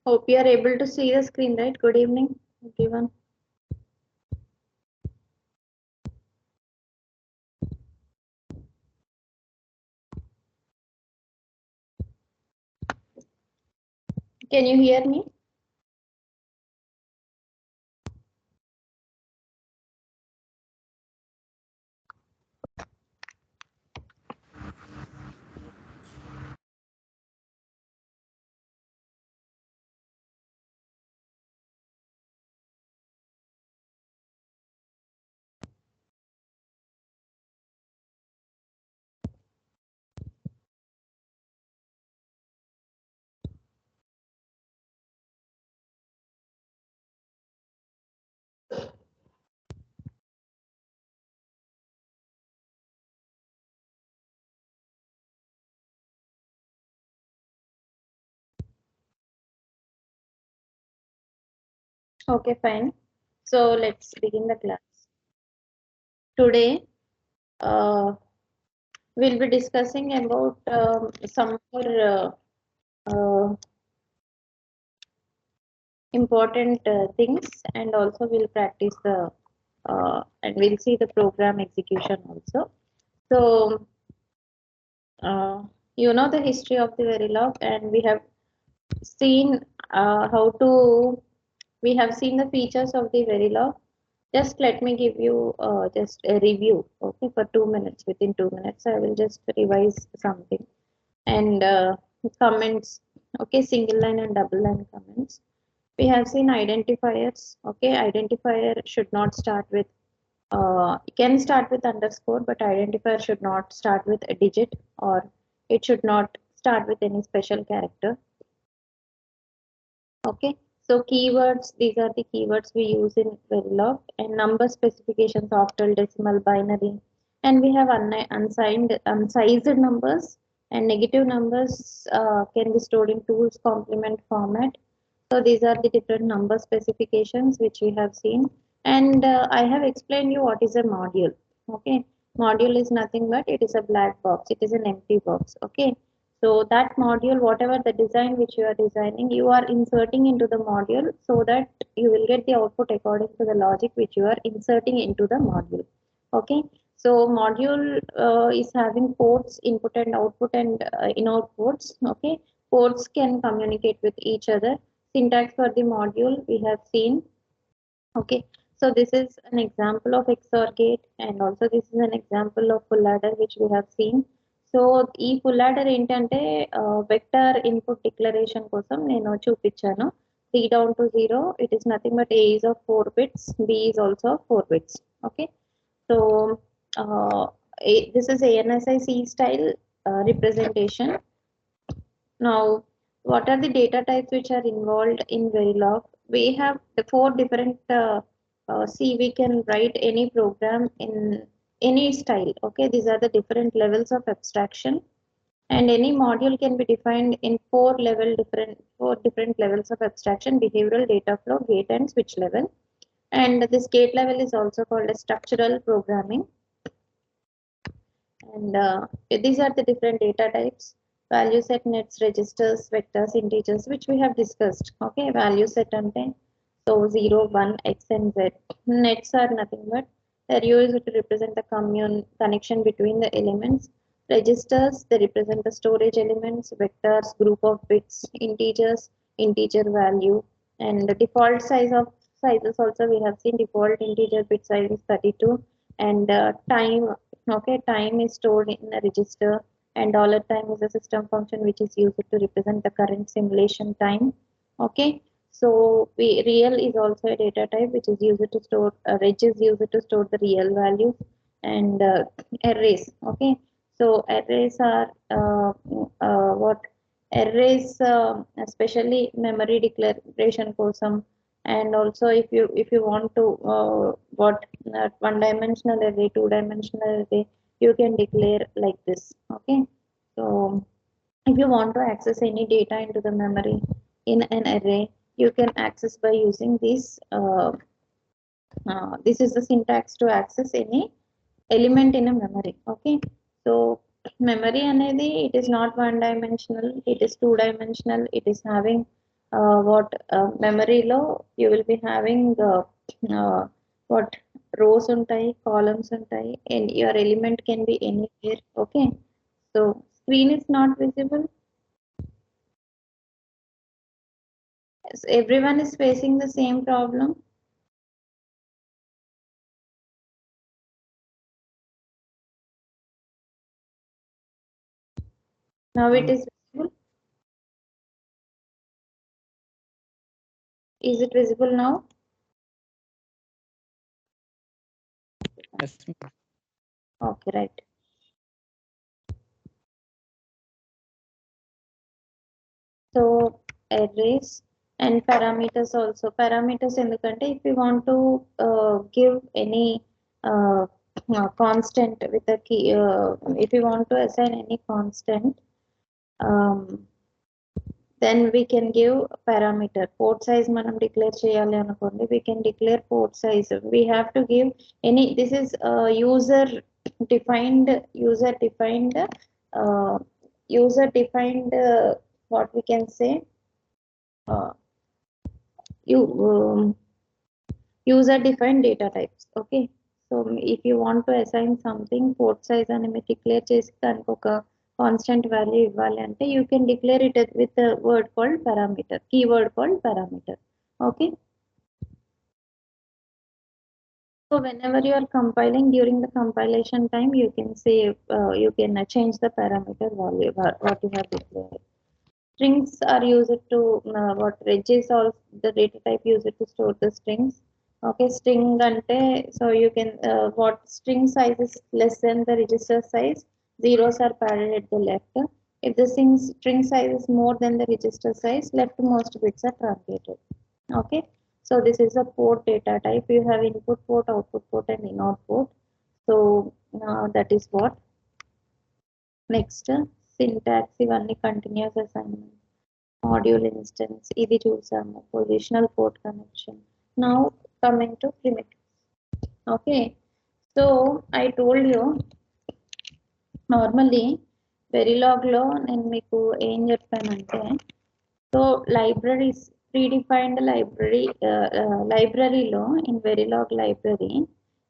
Hope you are able to see the screen, right? Good evening, everyone. Can you hear me? Okay, fine. So let's begin the class. Today, we'll be discussing about some more important things, and also we'll practice the and we'll see the program execution also. So, you know the history of the Verilog, and we have seen how to. We have seen the features of the Verilog. Just let me give you just a review, okay, for 2 minutes. Within 2 minutes, I will just revise something and comments, okay, single line and double line comments. We have seen identifiers, okay. Identifier should not start with, it can start with underscore, but identifier should not start with a digit, or it should not start with any special character. Okay, so keywords, these are the keywords we use in Verilog, and number specifications, octal, decimal, binary, and we have unsized numbers, and negative numbers can be stored in tools complement format. So these are the different number specifications which we have seen, and I have explained you what is a module. Okay, module is nothing but it is a black box. It is an empty box. Okay, so that module, whatever the design which you are designing, you are inserting into the module so that you will get the output according to the logic which you are inserting into the module. Okay, so module is having ports, input and output, and in-out ports. Okay, ports can communicate with each other. Syntax for the module we have seen. Okay, so this is an example of XOR gate, and also this is an example of full adder which we have seen. So ఈ full order ఏంటంటే vector input declaration కోసం నేను చూపించాను. 3 down to 0, it is nothing but A is of 4 bits, B is also 4 bits. Okay, so this is ANSI C style representation. Now, what are the data types which are involved in Verilog? We have the 4 different, see, we can write any program in any style. Okay, these are the different levels of abstraction, and any module can be defined in 4 different levels of abstraction: behavioral, data flow, gate, and switch level. And this gate level is also called as structural programming. And these are the different data types: value set, nets, registers, vectors, integers, which we have discussed. Okay, value set ante, so 0, 1, x, and z. Nets are nothing but they're used to represent the connection between the elements. Registers, they represent the storage elements. Vectors, group of bits. Integers, integer value. And the default sizes also we have seen. Default integer bit size is 32. And time, okay, time is stored in a register, and $time is a system function which is used to represent the current simulation time. Okay, so real is also a data type which is used to store, reg is used to store the real values, and arrays. Okay, so arrays are what arrays, especially memory declaration కోసం. And also if you want to what one dimensional array, 2-dimensional array, you can declare like this. Okay, so if you want to access any data into the memory in an array, you can access by using this is the syntax to access any element in a memory. Okay, so memory anedi, it is not one dimensional, it is 2-dimensional. It is having what memory lo you will be having what rows ఉంటాయి, columns ఉంటాయి, and your element can be anywhere. Okay, so screen is not visible. Everyone is facing the same problem. Now it is visible. Is it visible now? Yes. Okay, right. So arrays and parameters also. Parameters ఎందుకంటే if you want to give any uh, constant with a key, if you want to assign any constant, um, then we can give parameter. Port size మనం declare చేయాలి అనుకోండి, we can declare port size. We have to give any, this is defined user defined uh, user defined what we can say, uh, you user defined data types. Okay, so if you want to assign something port size అని మీరు declare చేసి దానికి ఒక constant value ఇవ్వాలి అంటే you can declare it with a word called parameter, keyword called parameter. Okay, so whenever you are compiling, during the compilation time you can say you can change the parameter value what you have declared. Strings are used to what reg is all the data type used to store the strings. Okay, string ante, so you can what string size is less than the register size, zeros are padded at the left. If the string size is more than the register size, leftmost bits are truncated. Okay, so this is a port data type. You have input port, output port, and input port. So that is what. Next, syntax, ఇవన్నీ continuous assignment. Module instance, ఇది చూసాము. Positional port connection. Now coming to primitive. Okay, so I told you normally Verilog లో నేను మీకు ఏం చెప్పానంటే, so libraries, predefined library లో in Verilog library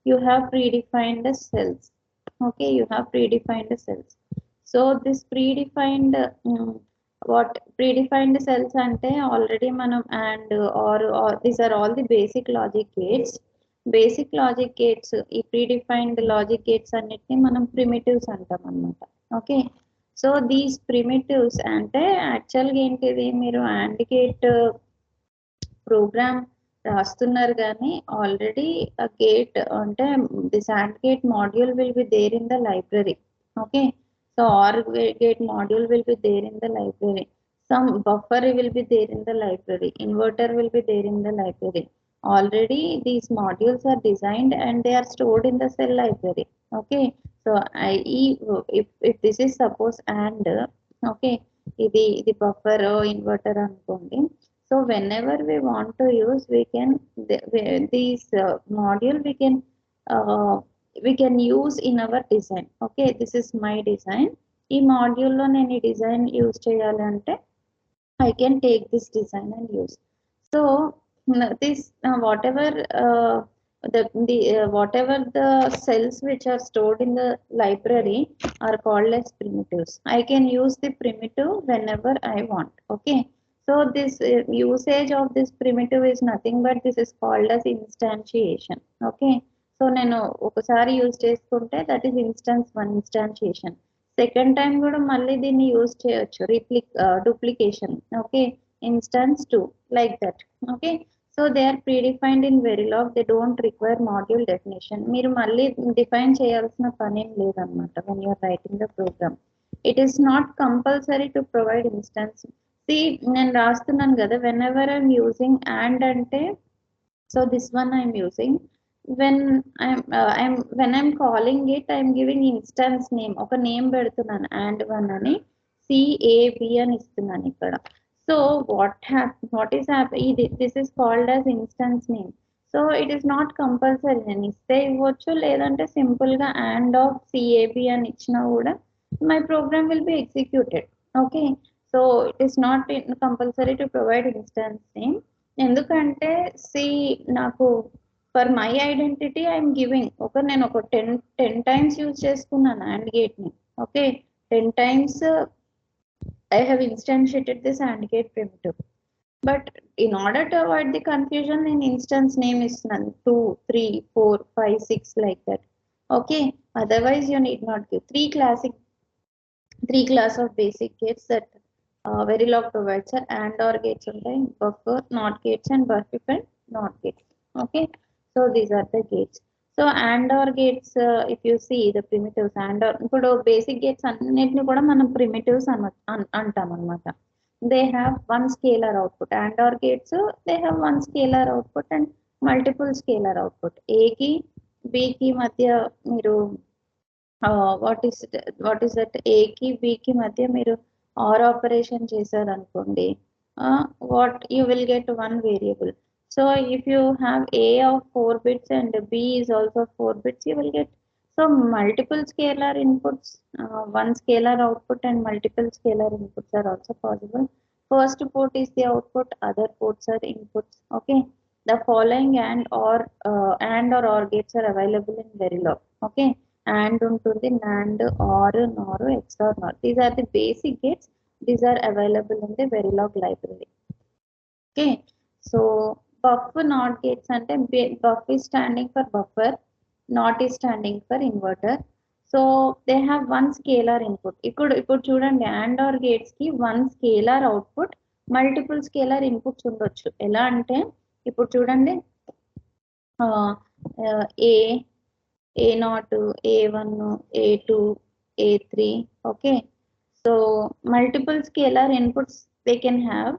you have predefined cells. Okay, you have predefined cells. So this predefined what predefined cells ante already manam and or these are all the basic logic gates. Basic logic gates, ఈ predefined logic gates అన్నిటిని మనం primitives అంటాం అన్నమాట. Okay, so these primitives అంటే యాక్చువల్గా ఏంటిది, మీరు AND gate programme రాస్తున్నారు కానీ ఆల్రెడీ ఆ గేట్ అంటే this AND gate module will be there in the library. Okay, so OR gate module will be there in the library. Some buffer will be there in the library. Inverter will be there in the library. Already these modules are designed and they are stored in the cell library. Okay, so if this is suppose and okay, ఇది buffer inverter అనుకోండి. So whenever we want to use, we can these module we can use in our design. Okay, this is my design. ఈ module లో నేను ఈ design use చేయాలంటే I can take this design and use. So this whatever whatever the cells which are stored in the library are called as primitives. I can use the primitive whenever I want. Okay, so this usage of this primitive is nothing but this is called as instantiation. Okay, so నేను ఒకసారి use చేసుకుంటే that is instance 1 instantiation. Second time కూడా మళ్ళీ దీన్ని use చేయొచ్చు, duplication. Okay, instance 2 like that. Okay, so they are predefined in Verilog, they don't require module definition. మీరు మళ్ళీ డిఫైన్ చేయాల్సిన పని ఏం లేదనమాట when you're writing the program. It is not compulsory to provide instance. See నేను రాస్తున్నాను కదా, whenever I'm using and అంటే, so this one I'm using when I'm calling it, I'm giving instance name, ఒక name పెడుతున్నాను and one అని CAB అని ఇస్తున్నాను ఇక్కడ. So what is happening, this is called as instance name. So it is not compulsory, నేను ఇస్తే ఇవ్వచ్చు, లేదంటే సింపుల్ గా and of CAB అని ఇచ్చినా కూడా my program will be executed. Okay, so it is not compulsory to provide instance name. ఎందుకంటే నాకు for my identity I'm giving నేను ఒక 10 times యూజ్ చేసుకున్నాను AND gate ని. Okay, 10 times I have instantiated this AND gate primitive. But in order to avoid the confusion, in instance name is 2, 3, 4, 5, 6 like that. Okay, otherwise you need not give. Three class of basic gates that Verilog provides are AND OR gates, buffer, NOT gates, and buffer and NOT gates. Okay, so these are the gates. So AND OR gates, if you see the primitives AND OR, ఇప్పుడు basic gates అన్నిటిని కూడా మనం primitives అంటాం అన్నమాట. They have one scalar output. AND OR gates, they have one scalar output and multiple scalar output. A కి B కి మధ్య మీరు what is that A కి B కి మధ్య మీరు OR ఆపరేషన్ చేశారు అనుకోండి, what you will get one variable. So if you have A of 4 bits and B is also 4 bits, you will get multiple scalar inputs, one scalar output and multiple scalar inputs are also possible. First port is the output, other ports are inputs. Okay, the following AND or OR gates are available in Verilog. Okay, AND ఉంటుంది, NAND, OR, NOR, XOR, NOR. These are the basic gates. These are available in the Verilog library. Okay, so buffer NOT gates అంటే buff is standing for buffer, NOT is standing for inverter. So they have one scalar input. ఇప్పుడు చూడండి, AND OR gates కి one scalar output, multiple scalar inputs ఉండొచ్చు. ఎలా అంటే ఇప్పుడు చూడండి, A0, A1, A2, A3. Okay, so multiple scalar inputs they can have.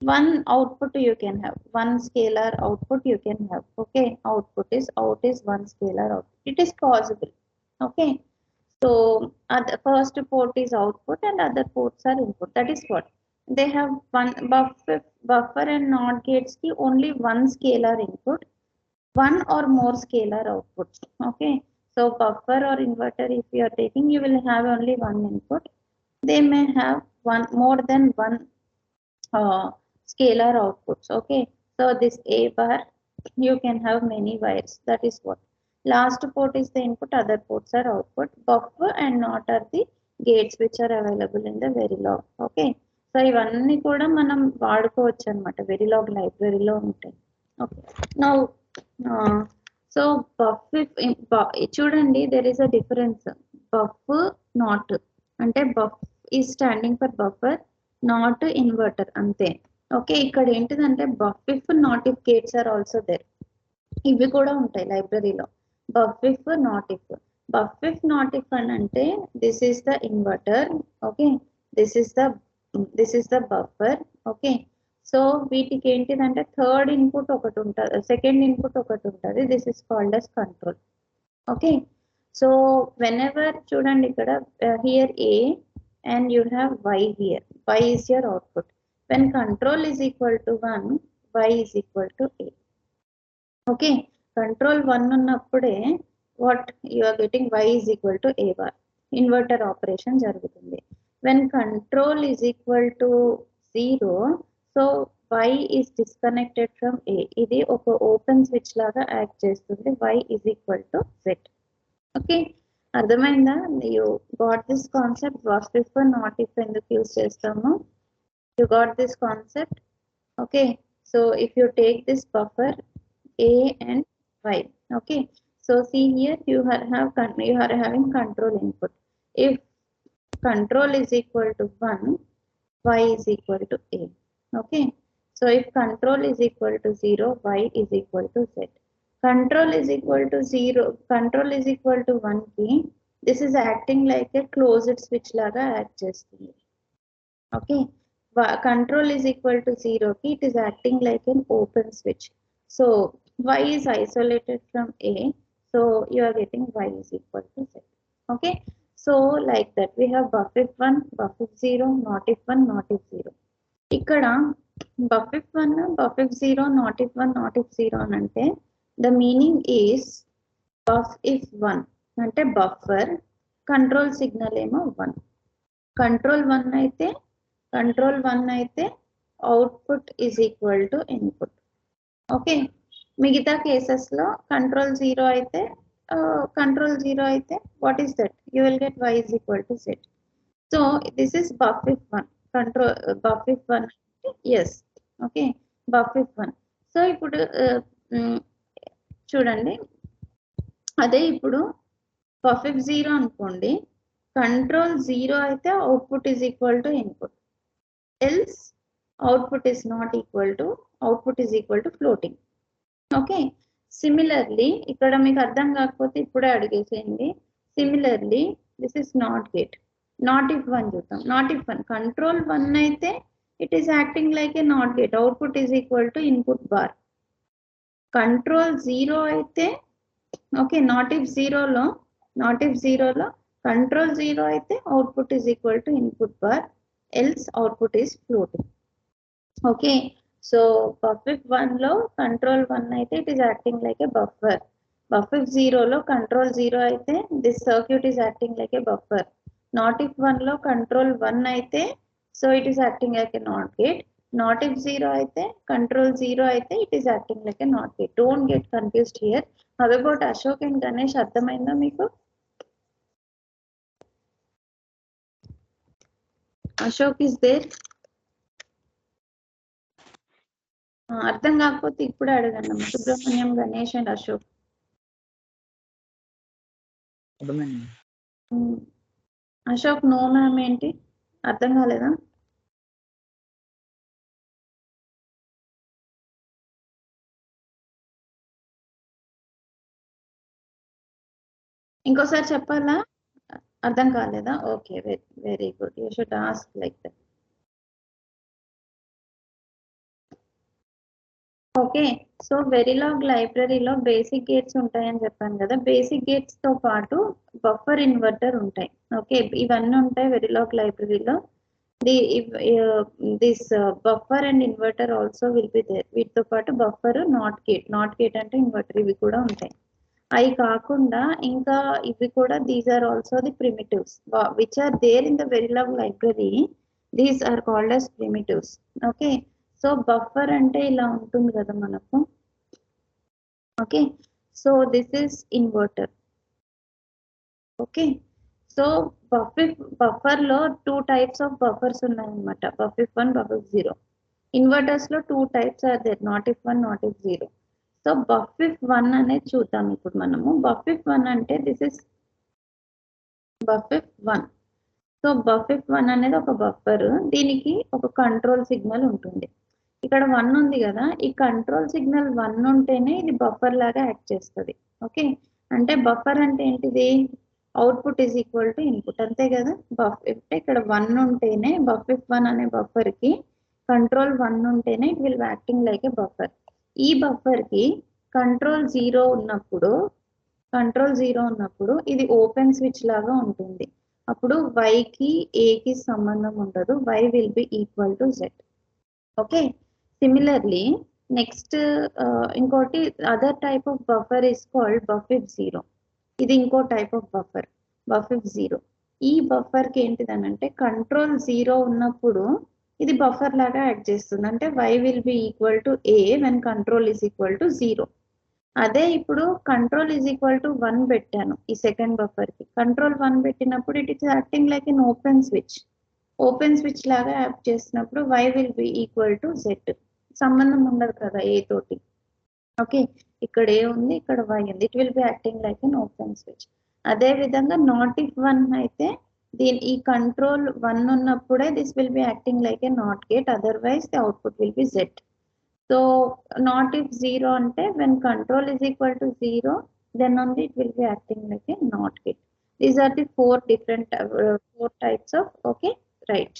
One output you can have, one scalar output you can have. Okay, out is one scalar output. It is possible. Okay, so the first port is output and other ports are input. That is what they have. One buffer and NOT gates ki only one scalar input, one or more scalar outputs. Okay, so buffer or inverter, if you are taking, you will have only one input. They may have more than one scalar outputs. Okay, so this A bar, you can have many wires. That is what. Last port is the input, other ports are output. Buffer and NOT are the gates which are available in the Verilog. Okay, so ఇవన్నీ కూడా మనం వాడుకోవచ్చు అన్నమాట, Verilog లైబ్రరీలో ఉంటాయి. Okay, now so buff చూడండి, there is a difference. Buff NOT అంటే buff is standing for buffer, not inverter అంతే. ఓకే, ఇక్కడ ఏంటిదంటే bufif notif gates are also there. ఇవి కూడా ఉంటాయి లైబ్రరీలో. బఫ్ ఇఫ్ నాట్ ఇఫ్ అని అంటే this is the inverter. Okay, this is the buffer. Okay, so వీటికి ఏంటిదంటే థర్డ్ ఇన్పుట్ ఒకటి ఉంటుంది, సెకండ్ ఇన్పుట్ ఒకటి ఉంటుంది. This is called as control. Okay, so whenever చూడండి ఇక్కడ here A and you have Y here. Y is your output. When control is equal to 1, Y is equal to A. Okay, control 1 ఉన్నప్పుడే what you are getting, Y is equal to A bar. Inverter operation జరుగుతుంది. When control is equal to 0, so Y is disconnected from A. ఇది ఒక open switch లాగా act చేస్తుంది. Y is equal to Z. Okay, అర్థమైందా? You got this concept. Buff if not if ఎందుకు use చేస్తాము, you got this concept. Okay, so if you take this buffer A and Y. Okay, so see here you are having control input. If control is equal to 1, Y is equal to A. Okay, so if control is equal to 0, Y is equal to Z. Control is equal to 0, control is equal to 1 ki, this is acting like a closed switch laga act chestundi. Okay, control is equal to 0 ki, it is acting like an open switch. So Y is isolated from A, so you are getting Y is equal to Z. Okay, so like that we have buff if 1, buff if 0, not if 1, not if 0. ikkada buff if 1, buff if 0, not if 1, not if 0 anante the meaning is buff if 1 అంటే buffer, control signal ఏమో 1. Control 1 అయితే control 1 అయితే output is equal to input. Okay, మిగతా cases లో control 0 అయితే what is that, you will get y is equal to z. So this is buff if 1 control buff if 1 S. Okay, buff if 1. So ఇప్పుడు చూడండి, అదే ఇప్పుడు buff if 0 అనుకోండి, control 0 అయితే output is equal to input, else output is not equal to, output is equal to floating. Okay, similarly ఇక్కడ మీకు అర్థం కాకపోతే ఇప్పుడే అడిగేసేయండి. Similarly this is not gate. Not if 1 చూద్దాం. నాట్ ఇఫ్ 1 కంట్రోల్ 1 అయితే it is acting like a not gate, output is equal to input bar. Control 0 అయితే okay, not if 0లో కంట్రోల్ 0 అయితే output is equal to input bar, else output is floating. Okay, so buff if 1 లో control 1 అయితే it is acting like A buffer. Buf if 0 లో control 0 అయితే this circuit is acting like A buffer. Not if 1 లో control 1 అయితే so it is acting like a not gate. Not if 0 అయితే control 0 అయితే it is acting like a not gate. Don't get confused here. How about Ashok and Ganesh, అర్థమైందా మీకు? Ashok is there? అర్థం కాకపోతే ఇప్పుడే అడగండి. Subrahmanyam, Ganesh and Ashok. Ashok no ma'am ఏంటి, అర్థం కాలేదా? ఇంకోసారి చెప్పాలా? అర్థం కాలేదా? Okay, very good. You should ask like that. Okay, so Verilog లైబ్రరీలో బేసిక్ గేట్స్ ఉంటాయని చెప్పాను కదా. బేసిక్ గేట్స్ తో పాటు బఫర్ ఇన్వర్టర్ ఉంటాయి. ఓకే, ఇవన్నీ ఉంటాయి వెరిలాగ్ లైబ్రరీలో. This buffer and inverter also will be there. వీటితో పాటు బఫర్, నాట్ గేట్ అంటే ఇన్వర్టర్, ఇవి కూడా ఉంటాయి. అవి కాకుండా ఇంకా ఇవి కూడా, these are also the primitives which are there in the Verilog library. These are called as primitives. Okay, so buffer అంటే ఇలా ఉంటుంది కదా మనకు. Okay, so this is inverter. Okay, so buffer లో 2 types ఆఫ్ బఫర్స్ ఉన్నాయన్నమాట, buf if 1, buff if 0. Inverters లో 2 types are there, not if 1, notif 0. So buff if 1 అనేది చూద్దాం ఇప్పుడు మనము. బఫ్ ఇఫ్ 1 అంటే this is buff if 1. So buff if 1 అనేది ఒక బఫర్, దీనికి ఒక కంట్రోల్ సిగ్నల్ ఉంటుంది. ఇక్కడ 1 ఉంది కదా, ఈ కంట్రోల్ సిగ్నల్ 1 ఉంటేనే ఇది బఫర్ లాగా యాక్ట్ చేస్తుంది. ఓకే, అంటే బఫర్ అంటే ఏంటిది, output is equal to input, అంతే కదా. బఫ్ ఇక్కడ 1 ఉంటేనే, బఫ్ ఇఫ్ 1 అనే బఫర్ కి కంట్రోల్ 1 ఉంటేనే it will acting like A buffer. ఈ బఫర్ కి కంట్రోల్ 0 ఉన్నప్పుడు ఇది ఓపెన్ స్విచ్ లాగా ఉంటుంది. అప్పుడు y కి a కి సంబంధం ఉండదు, y will be equal to z. Okay, similarly next ఇంకోటి other type of buffer is called buf if 0. ఇది ఇంకో type of buffer, buf if 0. ఈ బఫర్ కి ఏంటిదనంటే కంట్రోల్ 0 ఉన్నప్పుడు ఇది బఫర్ లాగా యాక్ట్ చేస్తుంది. అంటే y will be equal to a when control is equal to 0. అదే ఇప్పుడు కంట్రోల్ ఈజ్ ఈక్వల్ టు 1 పెట్టాను ఈ సెకండ్ బఫర్ కి. కంట్రోల్ 1 పెట్టినప్పుడు it is acting like an open switch లాగా యాక్ట్ చేసినప్పుడు y will be equal to z. సంబంధం ఉండదు కదా ఏ తోటి. ఓకే, ఇక్కడ ఏ ఉంది, ఇక్కడ y ఉంది, it will B acting like an open switch. అదే విధంగా నాట్ ఇఫ్ 1 అయితే ఈ కంట్రోల్ 1 ఉన్నప్పుడే this will be acting like a not gate, otherwise the output will be z. So not if 0 ante when control is equal to 0, then only it will be acting like a not gate. These are the 4 different 4 types of, okay, right.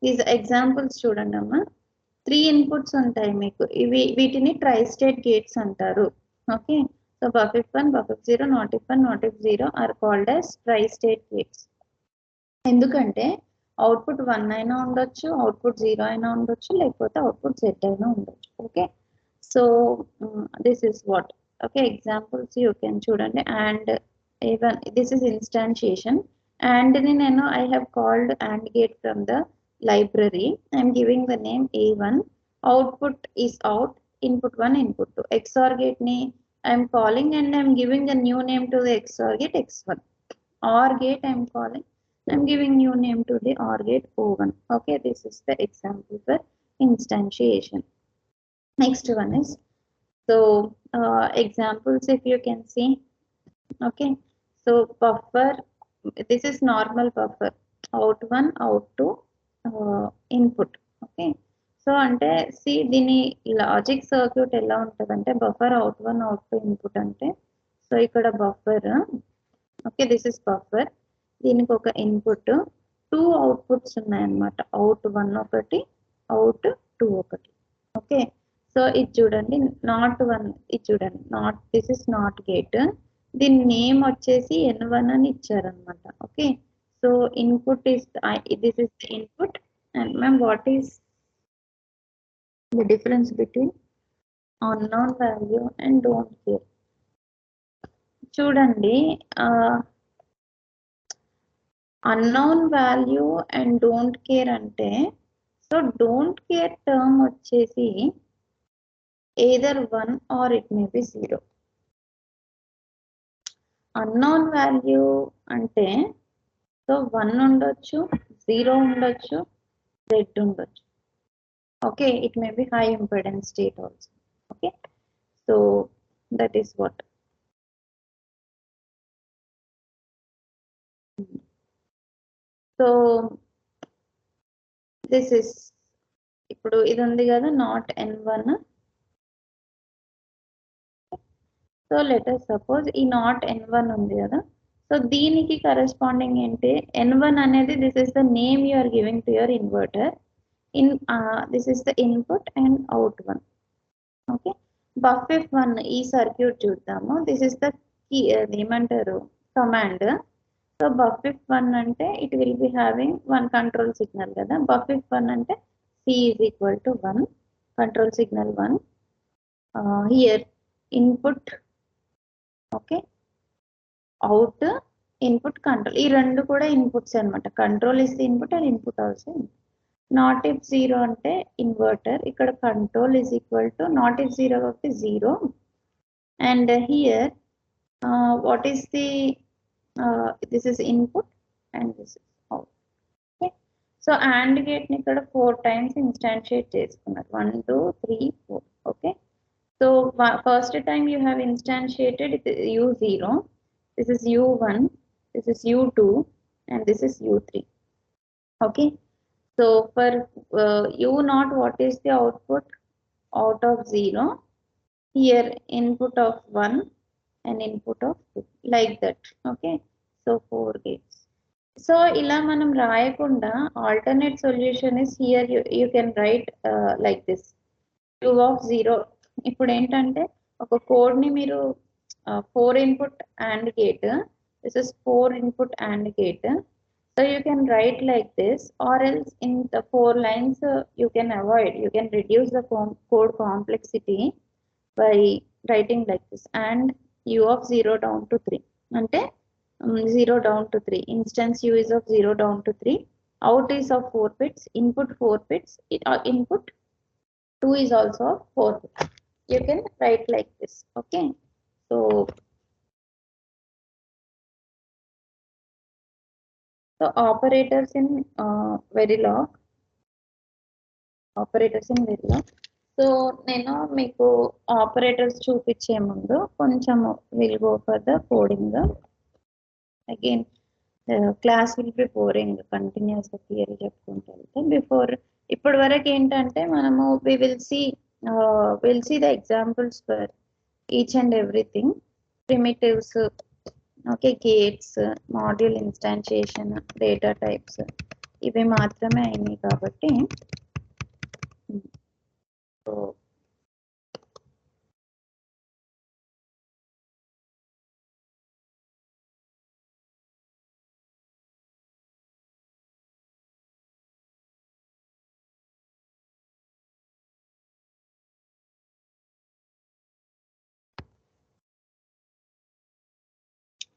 These examples చూడండి అమ్మా. 3 inputs ఉంటాయి మీకు, వీటిని tri state gates అంటారు. Okay, so buff if 1, buff if 0, not if 1, notif 0 are called as tri state gates. ఎందుకంటే output 1 అయినా ఉండొచ్చు, output 0 అయినా ఉండొచ్చు, లేకపోతే అవుట్పుట్ z అయినా ఉండొచ్చు. Okay, so this is what. Okay, examples you can చూడండి. And even this is instantiation. And I have called AND gate from the library. I am giving the name A1. Output is out. Input 1, input 2. XOR gate ni I am calling and I am giving a new name to the XOR gate X1. OR gate I am calling. I am giving new name to the OR gate O1. Okay, this is the example for instantiation. Next one is, so examples if you can see. Okay, so buffer, this is normal buffer, out1 out2 input. Okay, so ante see dini logic circuit ela untadante buffer out1 out2 input ante, so ikkada buffer, okay, this is buffer, దీనికి ఒక input, two outputs ఉన్నాయన్నమాట, out1 ఒకటి out2 ఒకటి. Okay, so ఇది చూడండి not one, ఇది చూడండి not, this is not gate, దీని నేమ్ వచ్చేసి N1 అని ఇచ్చారనమాట. Okay, so input is, this is the input. And ma'am what is the difference between unknown value and don't care? చూడండి, unknown value and don't care అంటే, so don't care term వచ్చేసి either 1 or it may be 0. Unknown value అంటే so 1 ఉండొచ్చు, 0 ఉండొచ్చు, Z ఉండొచ్చు. Okay, it may be high impedance state also. Okay, so that is what. So this is, ఇప్పుడు ఇది ఉంది కదా not N1. So let suppose ఈ నాట్ N1 ఉంది కదా, సో దీనికి కరెస్పాండింగ్ ఏంటి, N1 అనేది this is the name you are giving to your inverter. This is the input and out 1. Okay, buffet 1 ఈ సర్క్యూట్ చూద్దాము. దిస్ ఇస్ ద కీ, ఏమంటారు, command. So buffet 1 అంటే it will be having 1 control signal కదా. buffet 1 అంటే C is equal to 1, control signal 1. Here input, okay, out, input, control, ఈ రెండు కూడా inputs అనమాట. Control is the input and input also. Not if 0 అంటే inverter, ఇక్కడ control is equal to not if 0 కాబట్టి 0. And here what is the, this is input and this is out. Okay, so AND gate ని ఇక్కడ 4 times instantiate చేసుకున్నారు, 1 2 3 4. Okay, so first time you have instantiated U0, this is U1, this is U2 and this is U3. Okay, so for U0 what is the output? Out of 0, here input of 1 and input of 2, like that. Okay, so 4 gates. So ila manam rayakunda alternate solution is here, you can write like this, U of 0. ఇప్పుడు ఏంటంటే ఒక code ని మీరు 4 input AND gate, this is 4 input AND gate, so you can write like this, or else in the 4 lines you can avoid, you can reduce the code complexity by writing like this, and U of 0 down to 3 అంటే 0 down to 3, instance U is of 0 down to 3, out is of 4 bits, input 4 bits, input 2 is also of 4 bits. You can write like this. Okay, so operators in Verilog, operators in Verilog. So నేను మీకు ఆపరేటర్స్ చూపించే ముందు కొంచెం will go for the coding. Again class will be boring, continuous గా theory చెప్పుకుంటూ వెళ్తే. Before, ఇప్పటి వరకు ఏంటంటే మనము will see the examples for each and everything, primitives, okay, gates, module instantiation, data types, ఇవి మాత్రమే అయినాయి కాబట్టి. So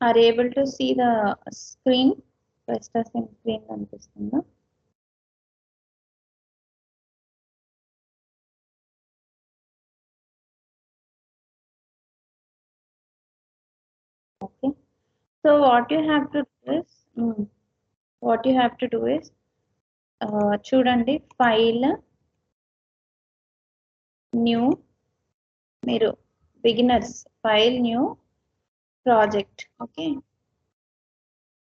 are you able to see the screen? వెస్టాస్ ఇన్ స్క్రీన్ కనిపిస్తుందా? Okay. So what you have to do is, చూడండి file new, మీరు beginners, file new project. Okay,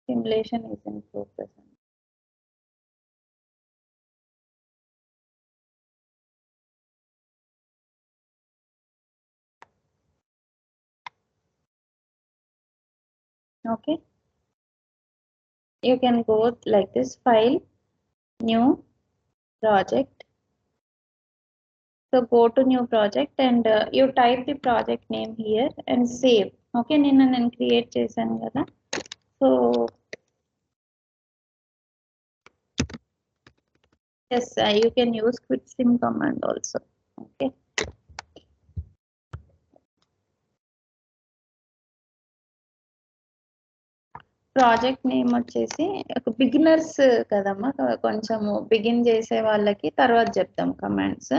simulation is in progress. Okay, you can go like this, file new project. So go to new project and you type the project name here and save. Okay, నేను create చేశాను కదా. So yes, you can use quit sim command also. Okay, project name వచ్చేసి beginners కదమ్మా, కొంచెము begin చేసే వాళ్ళకి తర్వాత చెప్తాం commands.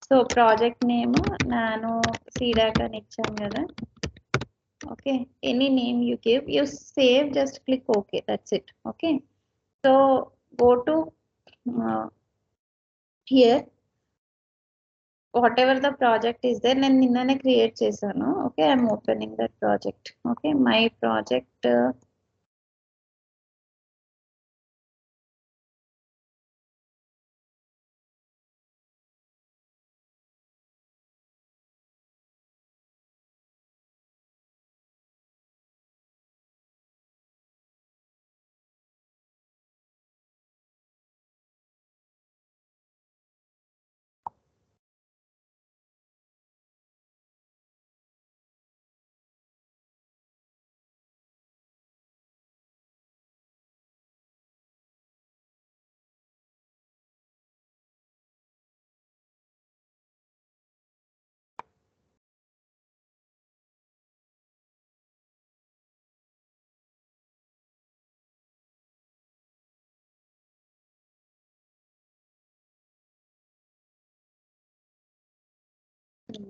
So project name nano CDAC అని ఇచ్చాం కదా. Okay, any name you give, you save, just click okay, that's it. Okay, so go to here, whatever the project is there, నేను నిన్ననే క్రియేట్ చేశాను. Okay, I'm opening that project. Okay, my project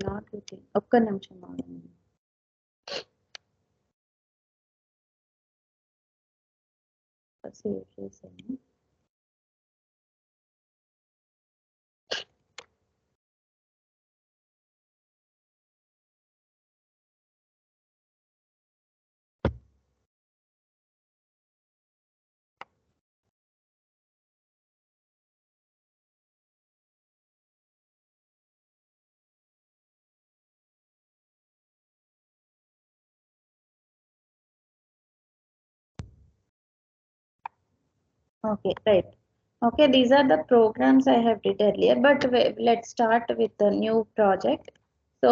not with, ఒక్క నిమిషం ఆగండి. Save చేశాను. Okay, right. Okay, these are the programs I have did earlier, but let's start with the new project. So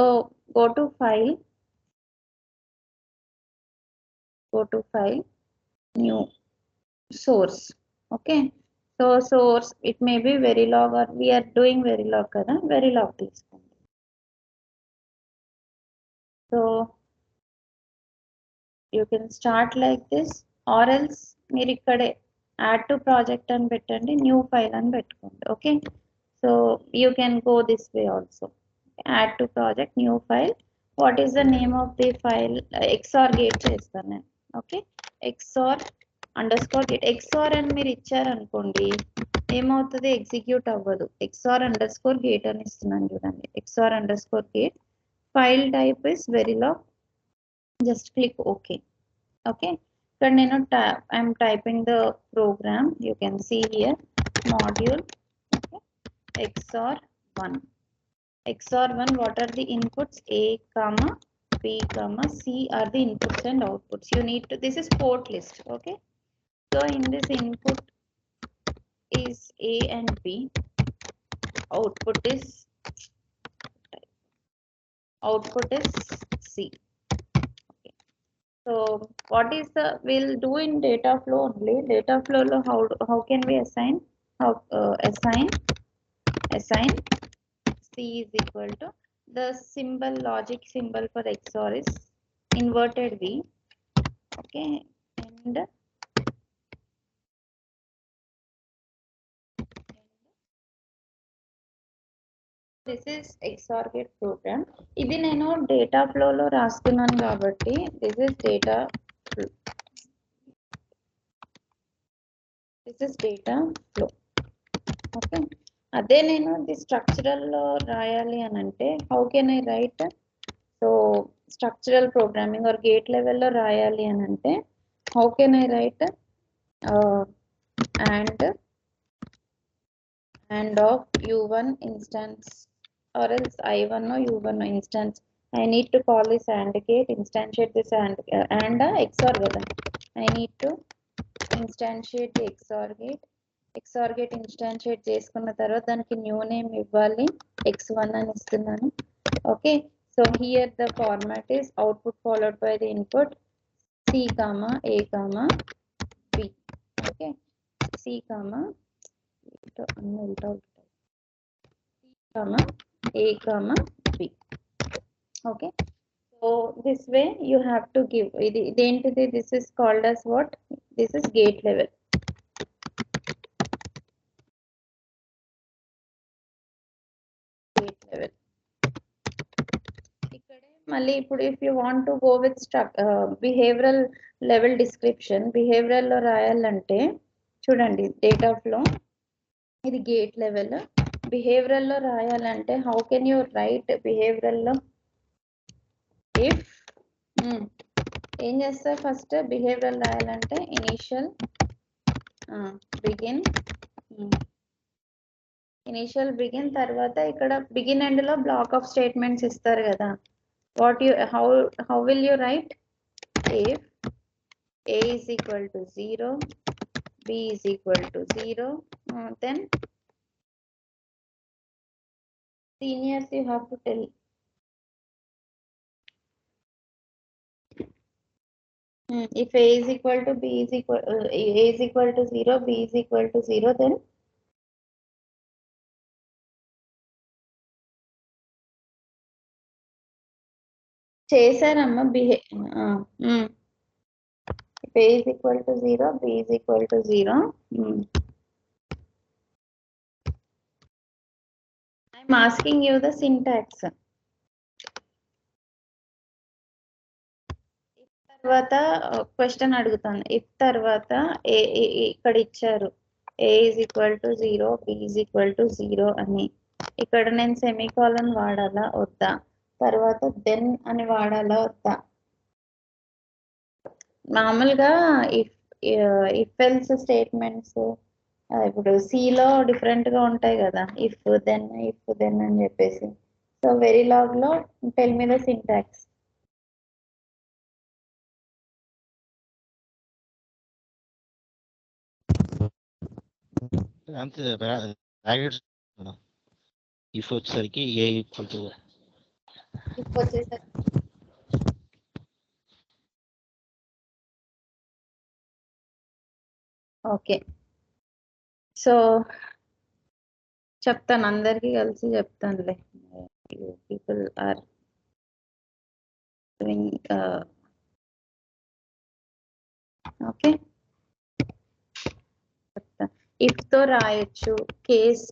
go to file, new source. Okay, so source, it may be Verilog or we are doing Verilog kada, Verilog this. So you can start like this, or else మీరు ఇక్కడే add to project అని పెట్టండి, new file అని పెట్టుకోండి. Okay, so you can go this way also. Add to project, new file. What is the name of the file? XOR gate చేస్తాను నేను. Okay, XOR underscore gate. XOR అని మీరు ఇచ్చారనుకోండి ఏమవుతుంది, ఎగ్జిక్యూట్ అవ్వదు. XOR అండర్స్కోర్ గేట్ అని ఇస్తున్నాను చూడండి, XOR underscore gate. File type is Verilog, just click okay. Okay, ఇక్కడ నేను I'm typing the program, you can see here module XOR1. XOR1, what are the inputs? A comma B comma C are the inputs and outputs. You need to, this is port list. Okay, so in this input is A and B, output is C. Okay, so what is the, we'll do in data flow only. Data flow how can we assign, assign C is equal to, the symbol, logic symbol for XOR is inverted V. Okay, and this is XOR gate program. ఇది నేను data ఫ్లోలో రాస్తున్నాను కాబట్టి this is data flow. Okay, అదే నేను ఇది structural లో రాయాలి అని అంటే how can I write? So structural programming or gate లెవెల్లో రాయాలి అని అంటే how can I write? and of u1 instance or else i1 or u1 instance. I need to call this AND gate, instantiate this and XOR gate. I need to instantiate the XOR gate. XOR gate instantiate చేసుకున్న తర్వాత దానికి new name ఇవ్వాలి, x1 అని ఇస్తున్నాను. Okay, so here the format is output followed by the input c comma a comma b. Okay, c comma a comma b. Okay, so this way you have to give this is called as what? This is gate level. Malli ippudu if you want to go with behavioral level description, behavioral lo rayalante chudandi data flow ఇది gate level. Behavioural లో రాయాలంటే how can you right behavioural లో? If ఏం చేస్తారు first behavioural రాయాలంటే initial begin తర్వాత ఇక్కడ begin end లో బ్లాక్ ఆఫ్ స్టేట్మెంట్స్ ఇస్తారు కదా. What you how will you right? If a is equal to 0, b is equal to 0, then seniors you have to tell. If a is equal to b is equal a is equal to 0, b is equal to 0, then చేశారమ్మా if a is equal to 0, b is equal to 0. I'm asking you the syntax. తర్వాత question అడుగుతాను. If తర్వాత ఇక్కడ ఇచ్చారు a is equal to 0, b is equal to 0 అని, ఇక్కడ నేను semicolon వాడాలా వద్దా? తర్వాత దెన్ అని వాడాలా వద్దా? మామూలుగా ఇఫ్ ఎల్స్ స్టేట్మెంట్స్ ఇప్పుడు సిలో డిఫరెంట్ గా ఉంటాయి కదా, ఇఫ్ దెన్ అని చెప్పేసి. సో వెరీలాగ్ లో టెల్ మీ ద సింటాక్స్. అంతే బ్రాకెట్స్ ఇఫ్ వచ్చేసరికి ఏ ఈక్వల్ టు ఇఫ్ వచ్చేసరికి ఓకే, సో చెప్తాను అందరికి కలిసి చెప్తానులే. People are doing okay. చెప్తా, ఇఫ్ తో రాయొచ్చు, కేస్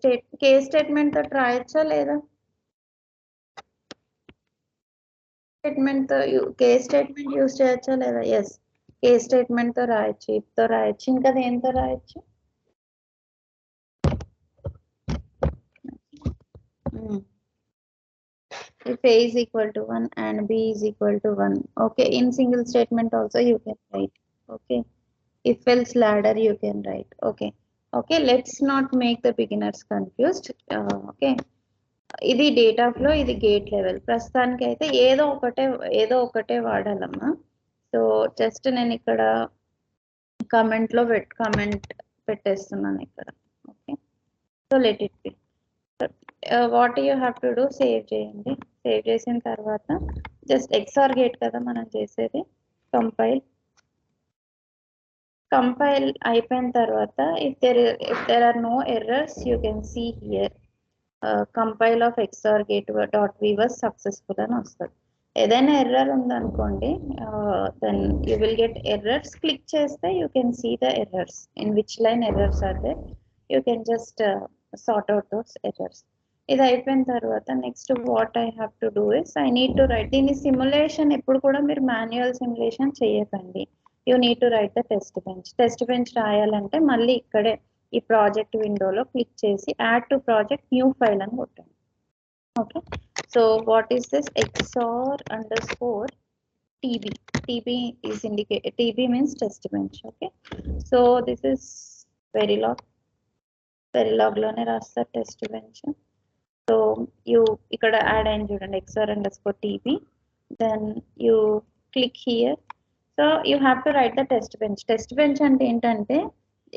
స్టేట్మెంట్ తో రాయొచ్చా లేదా? స్టేట్మెంట్ తో కేస్ స్టేట్మెంట్ యూస్ చేయొచ్చా లేదా? ఎస్, కేస్ స్టేట్మెంట్ తో రాయొచ్చు, ఇఫ్ తో రాయొచ్చు, ఇంకా దేంతో రాయొచ్చు? If a is equal to 1 and b is equal to 1, okay, in single statement also you can write. Okay, if else ladder you can write. Okay, let's not make the beginners confused. Okay, ఇది data flow, ఇది gate level. ప్రస్తుతానికి అయితే ఏదో ఒకటే వాడాలమ్మా. So just నేను ఇక్కడ comment పెట్టేస్తున్నాను ఇక్కడ. Okay, so let it be. What you have to do, save చేయండి. సేవ్ చేసిన తర్వాత జస్ట్ XOR గేట్ కదా మనం చేసేది. కంపైల్ అయిపోయిన తర్వాత if there are no errors you can see here compile of XOR gate .v was successful అని వస్తుంది. ఏదైనా ఎర్రర్ ఉందనుకోండి, then you will get errors. Click చేస్తే you can see the errors, in which line errors are there. You can just sort out those errors. ఇది అయిపోయిన తర్వాత next what I have to do is I need to write. దీని simulation ఎప్పుడు కూడా మీరు manual simulation చేయకండి. You need to write the test bench. Test bench రాయాలంటే మళ్ళీ ఇక్కడే ఈ ప్రాజెక్ట్ విండోలో క్లిక్ చేసి add to project new file అని కొట్టండి. Okay, so what is this XOR underscore TB. TB is indicate, TB means test bench. Okay, so this is Verilog. Verilog లోనే రాస్తారు టెస్ట్ బెంచ్. సో యూ ఇక్కడ add అయింది చూడండి XOR underscore TB. Then you click here. So you have to write the test bench. Test bench అంటే ఏంటంటే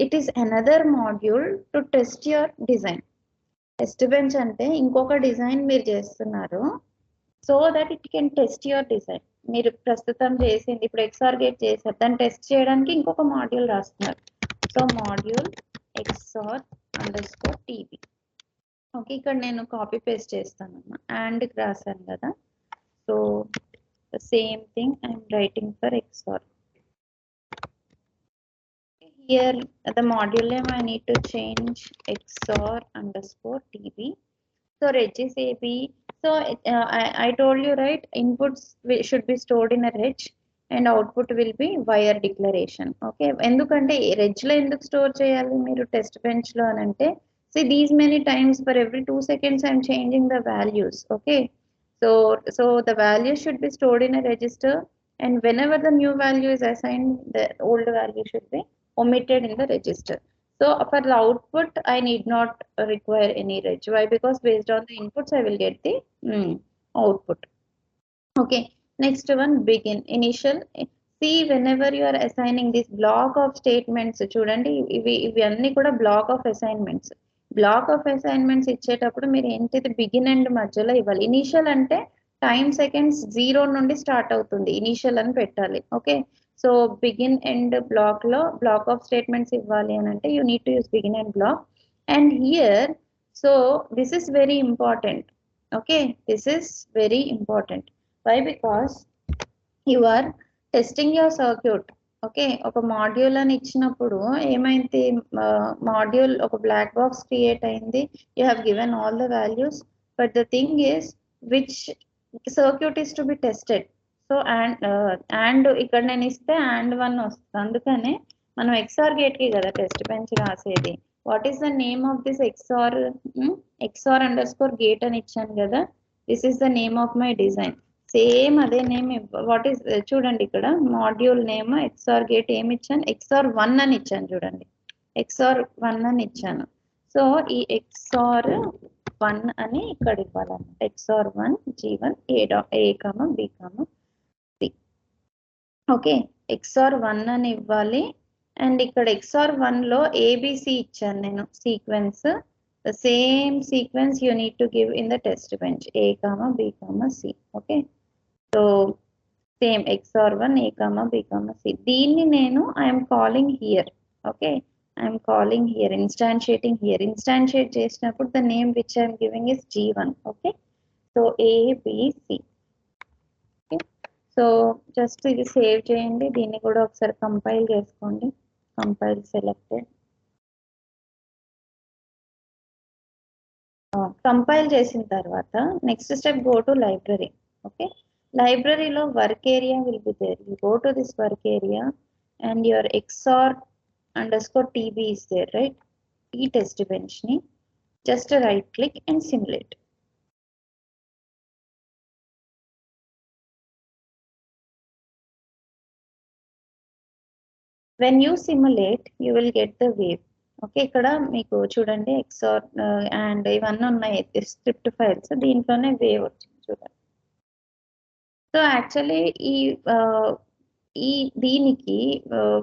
it is another module to test your design. Test bench అంటే ఇంకొక design మీరు చేస్తున్నారు, so that it can test your design. మీరు ప్రస్తుతం చేసింది ఇప్పుడు XOR గేట్ చేశారు, దాన్ని టెస్ట్ చేయడానికి ఇంకొక మాడ్యూల్ రాస్తున్నారు. So module XOR underscore TB. Okay, ఇక్కడ నేను కాపీ పేస్ట్ చేస్తాను, అండ్ రాశాను కదా. So same thing I'm writing for XOR. Here the module name I need to change XOR underscore TB. So regis AB. So I told you, right, inputs should be stored in a reg and output will be wire declaration. Okay, endukante reg lo enduku store cheyali meeru test bench lo anante, see these many times for every 2 seconds I am changing the values. Okay, so the values should be stored in a register, and whenever the new value is assigned, the old value should be omitted in the register. So for the output, I need not require any reg. Why? Because based on the inputs, I will get the output. Okay. Next one, begin. Initial. See, whenever you are assigning this block of statements, చూడండి ఇవి అన్ని కూడా block of assignments. Block of assignments ఇచ్చేటప్పుడు మీరు ఏంటిది begin and మధ్యలో ఇవ్వాలి. Initial అంటే టైం సెకండ్స్ 0 నుండి స్టార్ట్ అవుతుంది, ఇనిషియల్ అని పెట్టాలి. Okay, so begin and block లో బ్లాక్ ఆఫ్ స్టేట్మెంట్స్ ఇవ్వాలి అని అంటే you need to use begin and block. And here, so this is very important. Okay, this is very important. Why? Because you are testing your circuit. Okay, ఒక module అని ఇచ్చినప్పుడు ఏమైంది, module ఒక black box create అయింది. You have given all the values, but the thing is which circuit is to be tested. So and ఇక్కడ నేను ఇస్తే and 1 వస్తుంది. అందుకనే మనం XOR గేట్ కి కదా టెస్ట్ బెంచ్ రాసేది. What is the name of this XOR underscore gate అని ఇచ్చాను కదా. This is the name of my design. Same అదే నేమ్. వాట్ ఈస్, చూడండి ఇక్కడ మాడ్యూల్ నేమ్ XOR గేట్ ఏమి ఇచ్చాను, XOR 1 అని ఇచ్చాను. చూడండి XOR 1 అని ఇచ్చాను. సో ఈ XOR 1 అని ఇక్కడ ఇవ్వాలన్నమాట. XOR 1 G1 A, B, C. Okay, XOR 1 అని ఇవ్వాలి. అండ్ ఇక్కడ XOR 1 లో ABC ఇచ్చాను నేను sequence. The same sequence you need to give in the test bench A, B, C. Okay, so same XOR 1 A, B, C. దీన్ని నేను I'm calling here. Okay, I'm calling here, instantiating here. Instantiate చేసినప్పుడు the name which I'm giving is G1. Okay, so ABC. So just ఇది save చేయండి. దీన్ని కూడా ఒకసారి compile చేసుకోండి. Compile selected. Compile చేసిన తర్వాత next step go to library. Okay, లైబ్రరీలో work area will be there. You go to this work area and your XOR underscore TB is there, right? ఈ టెస్ట్ బెంచ్ ని just right click and simulate. When you simulate, you will get the wave. Okay, ఇక్కడ మీకు చూడండి XOR and ఇవన్నీ ఉన్నాయి script files. దీంట్లోనే wave వచ్చింది చూడండి. సో యాక్చువల్లీ ఈ దీనికి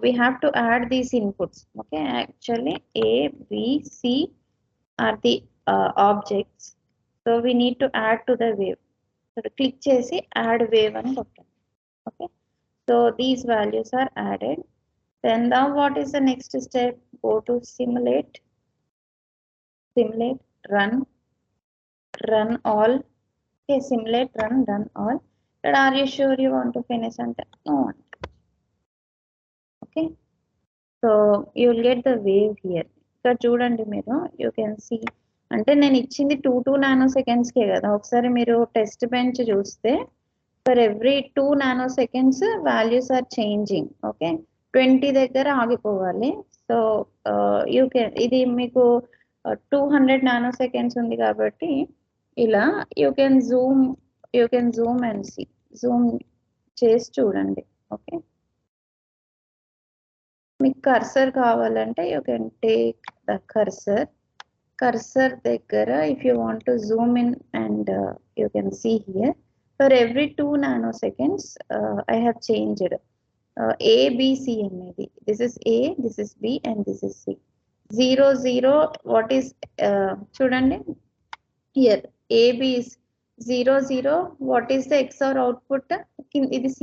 we have to add these inputs. Okay, actually A, B, C are the objects. So we need to add to the wave. Click చేసి యాడ్ వేవ్ అని కొట్టండి. Okay, so these values are added. Then now what is the next step? Go to simulate, run all. Okay, simulate, run all. But are you sure you want to finish? And no. Okay, so you will get the wave here. So చూడండి మీరు, you can see అంటే నేను ఇచ్చింది 2 nano సెకండ్స్కే కదా. ఒకసారి మీరు test bench చూస్తే for every 2 nanoseconds values are changing. Okay, 20 దగ్గర ఆగిపోవాలి. సో యూ కెన్, ఇది మీకు 200 నానో సెకండ్స్ ఉంది కాబట్టి ఇలా you can zoom and see. Zoom చేసి చూడండి. ఓకే, మీకు కర్సర్ కావాలంటే you can take the cursor దగ్గర if you want to zoom in and you can see here for every 2 nanoseconds I have changed A, B, C అనేది. This is A, this is B and this is C. 0 0 what is చూడండి here A, B is 0 0. What is the XOR output? ఇది C.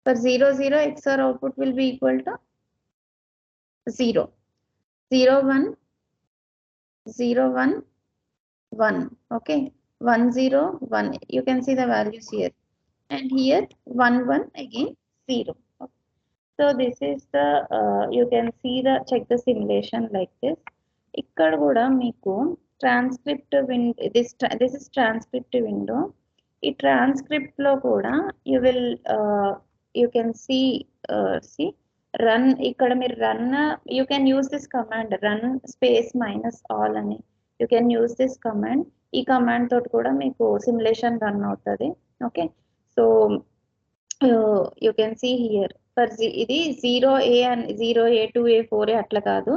For 0 0 XOR output will be equal to 0 0 1 0 1 1. Okay, 1 0 1. You can see the values here, and here 1 1 again 0. Okay. So this is the you can see the check the simulation like this. ఇక్కడ కూడా మీకు transcript this is transcript window. ఈ transcript లో కూడా you can see run. ఇక్కడ మీరు run, you can use this command run space minus all అని. You can use this command. ఈ కమాండ్ తోటి కూడా మీకు సిమ్యులేషన్ రన్ అవుతుంది. Okay, so you can see here for ఇది 0A and 0A 2A 4A అట్లా కాదు.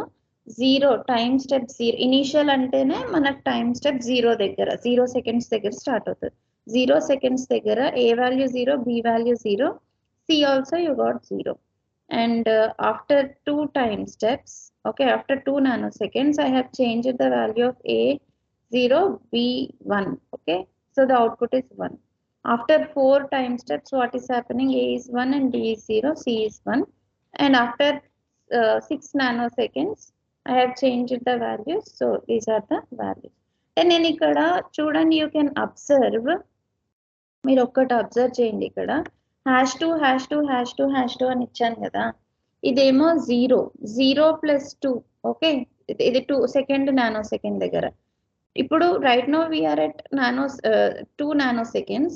0 టైం స్టెప్ 0 ఇనీషియల్ అంటేనే మనకు టైం స్టెప్ 0 దగ్గర 0 seconds దగ్గర స్టార్ట్ అవుతుంది. 0 seconds దగ్గర A value 0, B value 0, C also you got 0. And after 2 time steps, okay, after 2 nanoseconds I have changed the value of A 0, B 1. Okay, so the output is 1. After 4 time steps, what is happening? A is 1 and B is 0, C is 1. And after 6 nanoseconds I have changed the values. So these are the values. And then ikkada chudandi, you can observe, మీరు ఒక్కటి observe చేయండి. ఇక్కడ #2 #2 #2 #2 అని ఇచ్చాను కదా, ఇదేమో 0 0 + 2. Okay, ఇది 2 second nano second దగ్గర. ఇప్పుడు right now we're at 2 nanoseconds.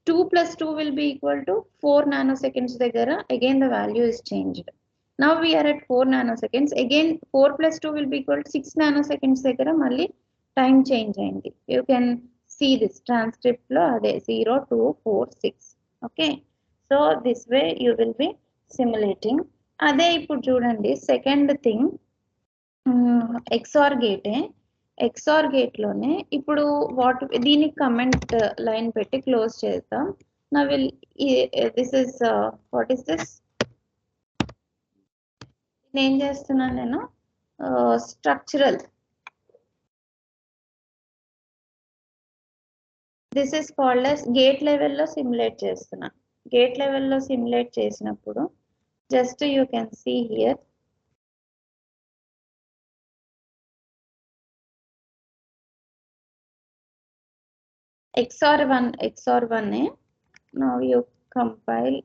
2 + 2 will be equal to 4 nanoseconds దగ్గర again the value is changed. Now we are at 4 nanoseconds. Again 4 + 2 will be equal to 6 nanoseconds దగ్గర మళ్ళీ టైం చేంజ్ అయింది. You can see this transcript lo ade 0 2 4 6. Okay, so this way you will be simulating. Ade ippudu chudandi second thing, XOR gate. XOR gate lone ippudu what deeniki comment line petti close chestam. Now will this is what is this, నేను చేస్తున్నాను నేను structural. This is called as gate లెవెల్లో simulate చేస్తున్నా. Gate లెవెల్లో simulate చేసినప్పుడు just you can see here XOR 1. Now you compile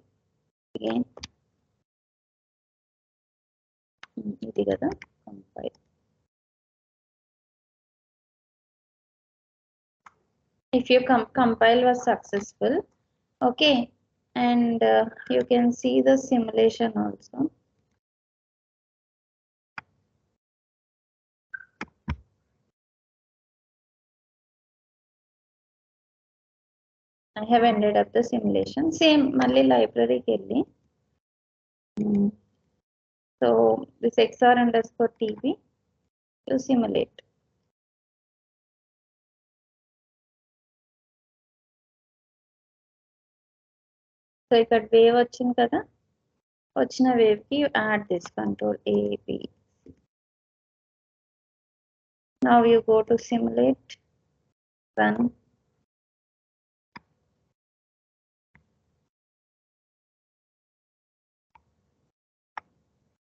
again. ఇది కదా compile. If your compile was successful, okay, and you can see the simulation also. I have ended up the simulation. Same malli library ki velli. So this XOR_TB you simulate. So ఇక్కడ wave వచ్చింది కదా, వచ్చిన wave కి add this control A B. Now you go to simulate, run.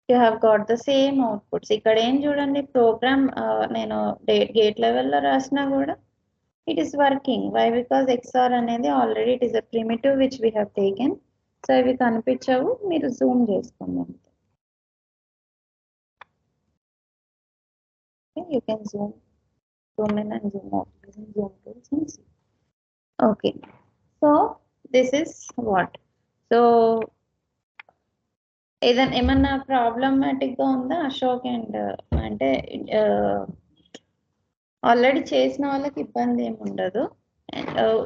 You have got the same outputs. ఇక్కడ ఏం చూడండి, programme నేను gate లెవెల్లో రాసినా కూడా it is working. Why? Because XOR అనేది already it is a primitive which we have taken. So ఇవి కనిపించవు, మీరు జూమ్ చేసుకోండి అంతే. You can zoom. zoom in and zoom out using zoom tools and see. Okay, so this is what. So ఏమన్నా problematic గా ఉందా Ashok and అంటే already చేసిన వాళ్ళకి ఇబ్బంది ఏమి ఉండదు.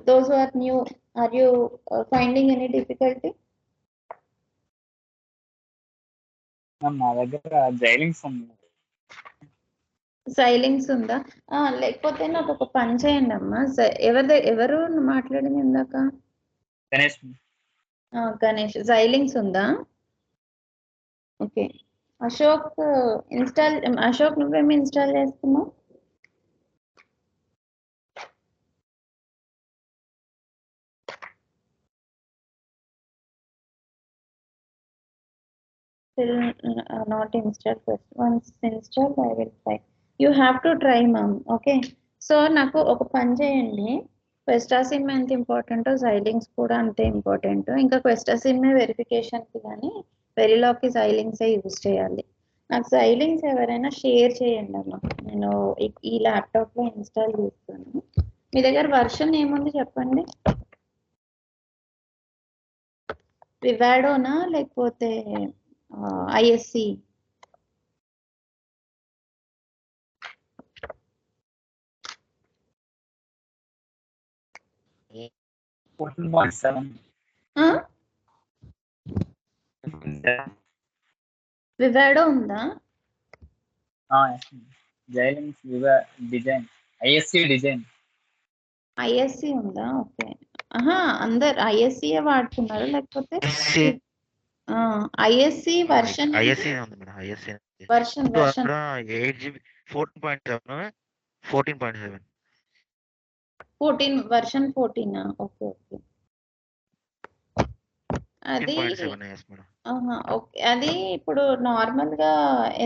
Those who are new, are you finding any difficulty? నా దగ్గర జైలింగ్స్ ఉంది. సైలింగ్స్ ఉందా? లేకపోతే నాకు ఒక పని చేయండి అమ్మా. ఎవరు మాట్లాడింది ఇందాక? గణేష్. గణేష్, జైలింగ్స్ ఉందా? ఓకే. అశోక్ నువ్వేమి ఇన్స్టాల్ చేస్తున్నావు? Still not installed. Once installed, I will try. You have to try, ma'am. Okay. So నాకు ఒక పని చేయండి. క్వెస్టాసిమ్ ఎంత ఇంపార్టెంటో జైలింగ్స్ కూడా అంతే ఇంపార్టెంట్. ఇంకా క్వెస్టాసిమ్ వెరిఫికేషన్కి కానీ వెరిలాగ్కి జైలింగ్సే యూజ్ చేయాలి. నాకు జైలింగ్స్ ఎవరైనా షేర్ చేయండి అమ్మా. నేను ఈ ల్యాప్టాప్లో ఇన్స్టాల్ చేస్తాను. మీ దగ్గర వర్షన్ ఏముంది చెప్పండి. వివాడోనా లేకపోతే ISC? వివాడో ఉందా? జైలింగ్స్ డిజైన్ ISC డిజైన్. ISC ఉందా? ఓకే. అందరు ISC వాడుతున్నారు లేకపోతే ISC వర్షన్? ISC ఉంది madam. ISC version 8GB 14.7 14.7 14 version 14. Okay okay. అది ఓకే. అది ఇప్పుడు నార్మల్ గా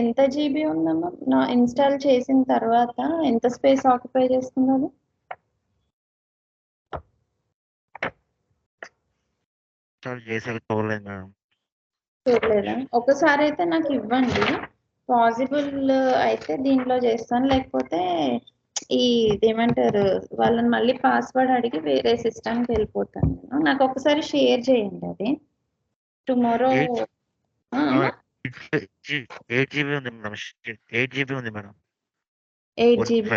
ఎంత GB ఉందమ్మా ఇన్స్టాల్ చేసిన తర్వాత? ఎంత స్పేస్ ఆక్యుపై చేస్తుంది అది? చూడలేదా? ఒకసారి అయితే నాకు ఇవ్వండి. పాసిబుల్ అయితే దీంట్లో చేస్తాను, లేకపోతే ఏమంటారు వాళ్ళని మళ్ళీ పాస్వర్డ్ అడిగి వేరే సిస్టమ్కి వెళ్ళిపోతాను నేను. నాకు ఒకసారి షేర్ చేయండి అది. టుమారో 8GB ఉంది మేడం. 8GB ఉంది మేడం. 8GB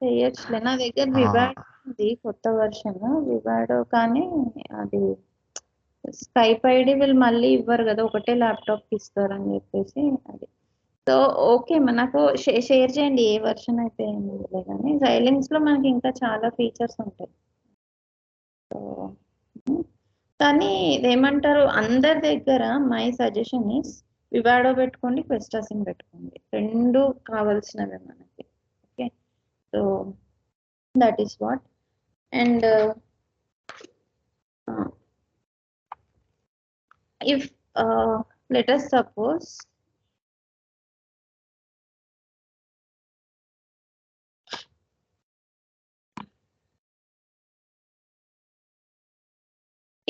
చేయొచ్చులే. నా దగ్గర వివాడో ఉంది, కొత్త వర్షన్ వివాడో. కానీ అది స్కైప్ ఐడి వీళ్ళు మళ్ళీ ఇవ్వరు కదా, ఒకటే ల్యాప్టాప్కి ఇస్తారు అని చెప్పేసి అది. సో ఓకే నాకు షేర్ చేయండి ఏ వర్షన్ అయితే ఏమిలే. కానీ జైలింగ్స్లో మనకి ఇంకా చాలా ఫీచర్స్ ఉంటాయి. సో కానీ ఇదేమంటారు, అందరి దగ్గర మై సజెషన్ ఇస్ వివాడో పెట్టుకోండి, క్వెస్టాసిమ్ పెట్టుకోండి. రెండు కావాల్సినవే మనకి. Okay. So that is what. And if let us suppose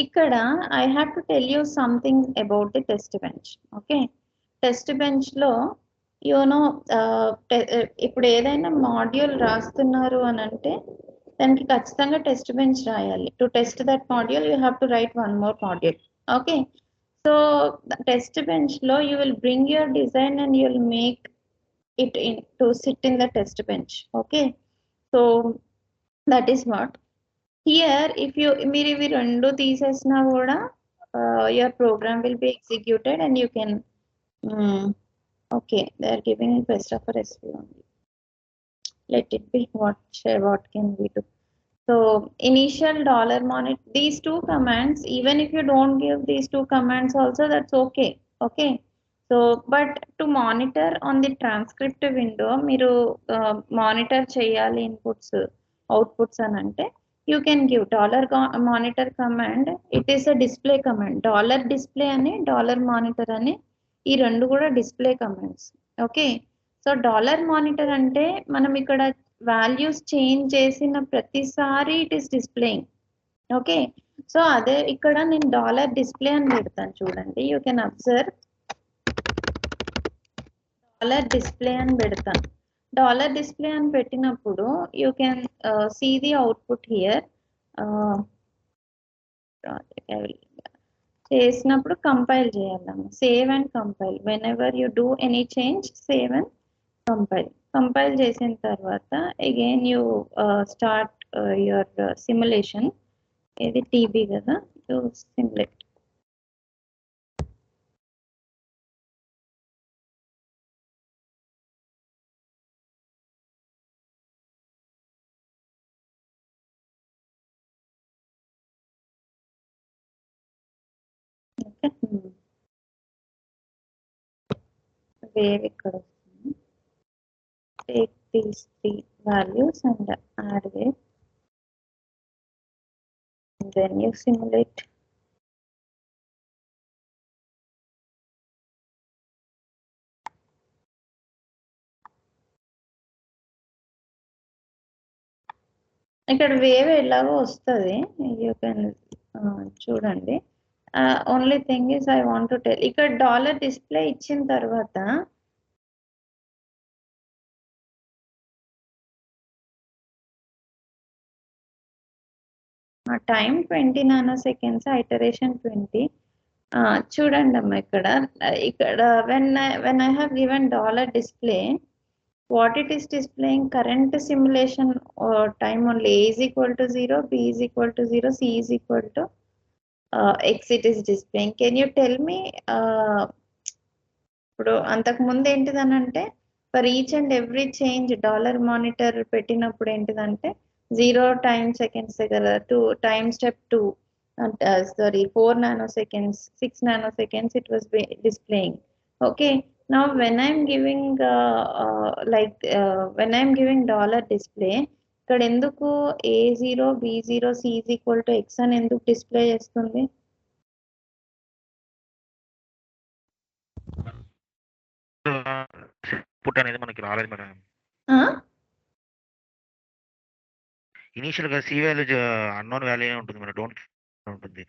ఇక్కడ I have to tell you something about the test bench. Okay, test bench లో ఇప్పుడు ఏదైనా మాడ్యూల్ రాస్తున్నారు అని అంటే దానికి ఖచ్చితంగా టెస్ట్ బెంచ్ రాయాలి. To test that module you have to right one more module. Okay. So test bench లో you will bring your design and you will make it to sit in the test bench. Okay, so that is what here. If you మీరు ఇవి రెండు తీసేసినా కూడా your program will be executed and you can okay, they are giving best of recipe only. Let it be. What can we do? So initial $monitor, these two commands, even if you don't give these two commands also, that's okay. Okay. So but to monitor on the transcript window, మీరు monitor చేయాలి inputs outputs అని అంటే you can give $monitor command. It is a display command. $display అని $monitor అని ఈ రెండు కూడా display commands. Okay. So $monitor అంటే మనం ఇక్కడ వాల్యూస్ చేంజ్ చేసిన ప్రతిసారి it is displaying. Okay. So అదే ఇక్కడ నేను $display అని పెడతాను చూడండి. యూ కెన్ అబ్జర్వ్ $display అని పెడతాను. డాలర్ డిస్ప్లే అని పెట్టినప్పుడు you can see the output here. చేసినప్పుడు కంపైల్ చేయాలమ్మ. Save and compile. Whenever you do any change, save and compile. Compile చేసిన తర్వాత again you start your simulation. ఇది TB కదా, యూ సిమ్యులేట్. వేవ్ ఇక్కడ వస్తుంది. Take these 3 values and add wave. And then you simulate. ఇక్కడ wave ఎలాగో వస్తుంది, you can చూడండి. Only thing is I want to tell, ఇక్కడ డాలర్ డిస్ప్లే ఇచ్చిన తర్వాత టైం 20 నానో సెకండ్స్, ఐటరేషన్ 20. చూడండి అమ్మా, ఇక్కడ when I have given dollar display, what it is displaying current simulation time only. A is equal to 0, B is equal to 0, C is equal to X it is displaying. Can you tell me, ఇప్పుడు అంతకు ముందు ఏంటిదనంటే for each and every change dollar monitor పెట్టినప్పుడు ఏంటిదంటే 0 time seconds దగ్గర 2 time step 2, sorry 4 nanoseconds, 6 nanoseconds it was displaying. Okay, now when I'm giving when I'm giving dollar display, ఇక్కడ ఎందుకు A0 B0 C is equal to X అని ఎందుకు display చేస్తుంది? Put అనేది మనకి రాలేదు madam. Initial గా C value unknown value ఉంటుంది మేడం, డోంట్ ఉంటుంది.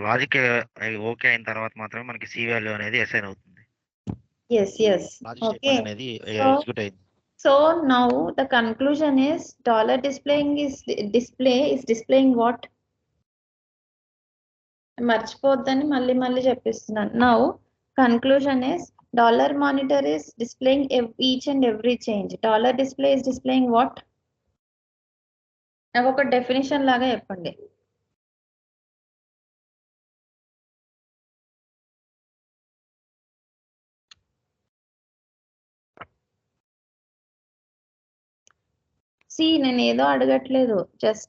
లాజిక్ ఓకే అయిన తర్వాత మాత్రమే మనకి సి వాల్యూ అనేది అసైన్ అవుతుంది. Yes, yes. Logic Okay. Statement అనేది ఎగ్జిక్యూట్ అయింది. So now the conclusion is dollar display is displaying what? మర్చిపోద్దని మళ్ళీ చెప్పిస్తున్నాను. Now conclusion is dollar monitor is displaying each and every change. Dollar display is displaying what? నాకు ఒక definition లాగా చెప్పండి. See, నేను ఏదో అడగట్లేదు. Just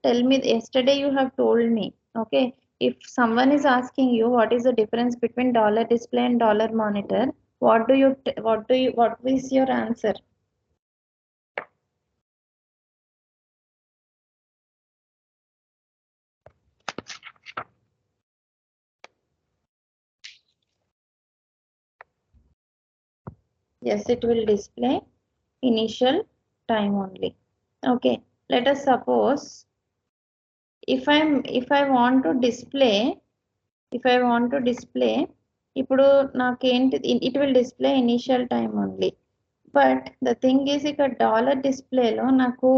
tell me. Yesterday you have told me. Okay. If someone is asking you what is the difference between dollar display and dollar monitor, what is your answer? Yes, it will display initial time only. Okay, let us suppose if I want to display, ఇప్పుడు నాకేంటి, it will display initial time only. But the thing is ఇక్కడ dollar డిస్ప్లేలో నాకు